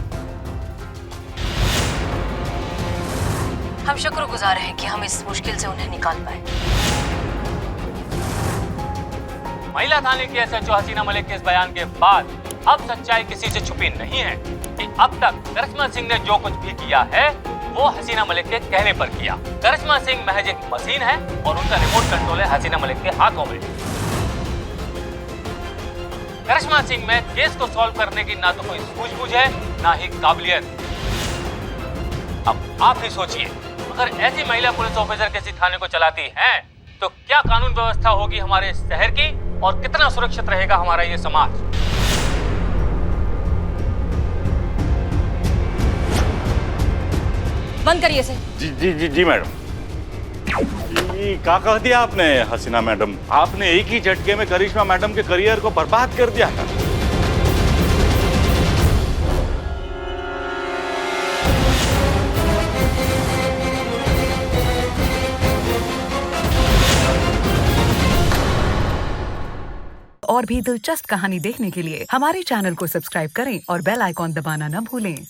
हम शुक्रगुजार हैं कि हम इस मुश्किल से उन्हें निकाल पाए। महिला थाने की एसएचओ हसीना मलिक के इस बयान के बाद अब सच्चाई किसी से छुपी नहीं है कि अब तक करिश्मा सिंह ने जो कुछ भी किया है वो हसीना मलिक के कहने पर किया। करिश्मा सिंह महज एक मशीन है और उनका रिमोट कंट्रोल है हसीना मलिक के हाथों में। करिश्मा सिंह में केस को सॉल्व करने की ना तो कोई सूझबूझ है ना ही काबिलियत। अब आप ही सोचिए, अगर ऐसी महिला पुलिस ऑफिसर किसी थाने को चलाती हैं तो क्या कानून व्यवस्था होगी हमारे शहर की और कितना सुरक्षित रहेगा हमारा ये समाज। बंद करिए इसे। जी जी जी जी मैडम। क्या कह दिया आपने हसीना मैडम? आपने एक ही झटके में करिश्मा मैडम के करियर को बर्बाद कर दिया था। और भी दिलचस्प कहानी देखने के लिए हमारे चैनल को सब्सक्राइब करें और बेल आइकॉन दबाना न भूलें।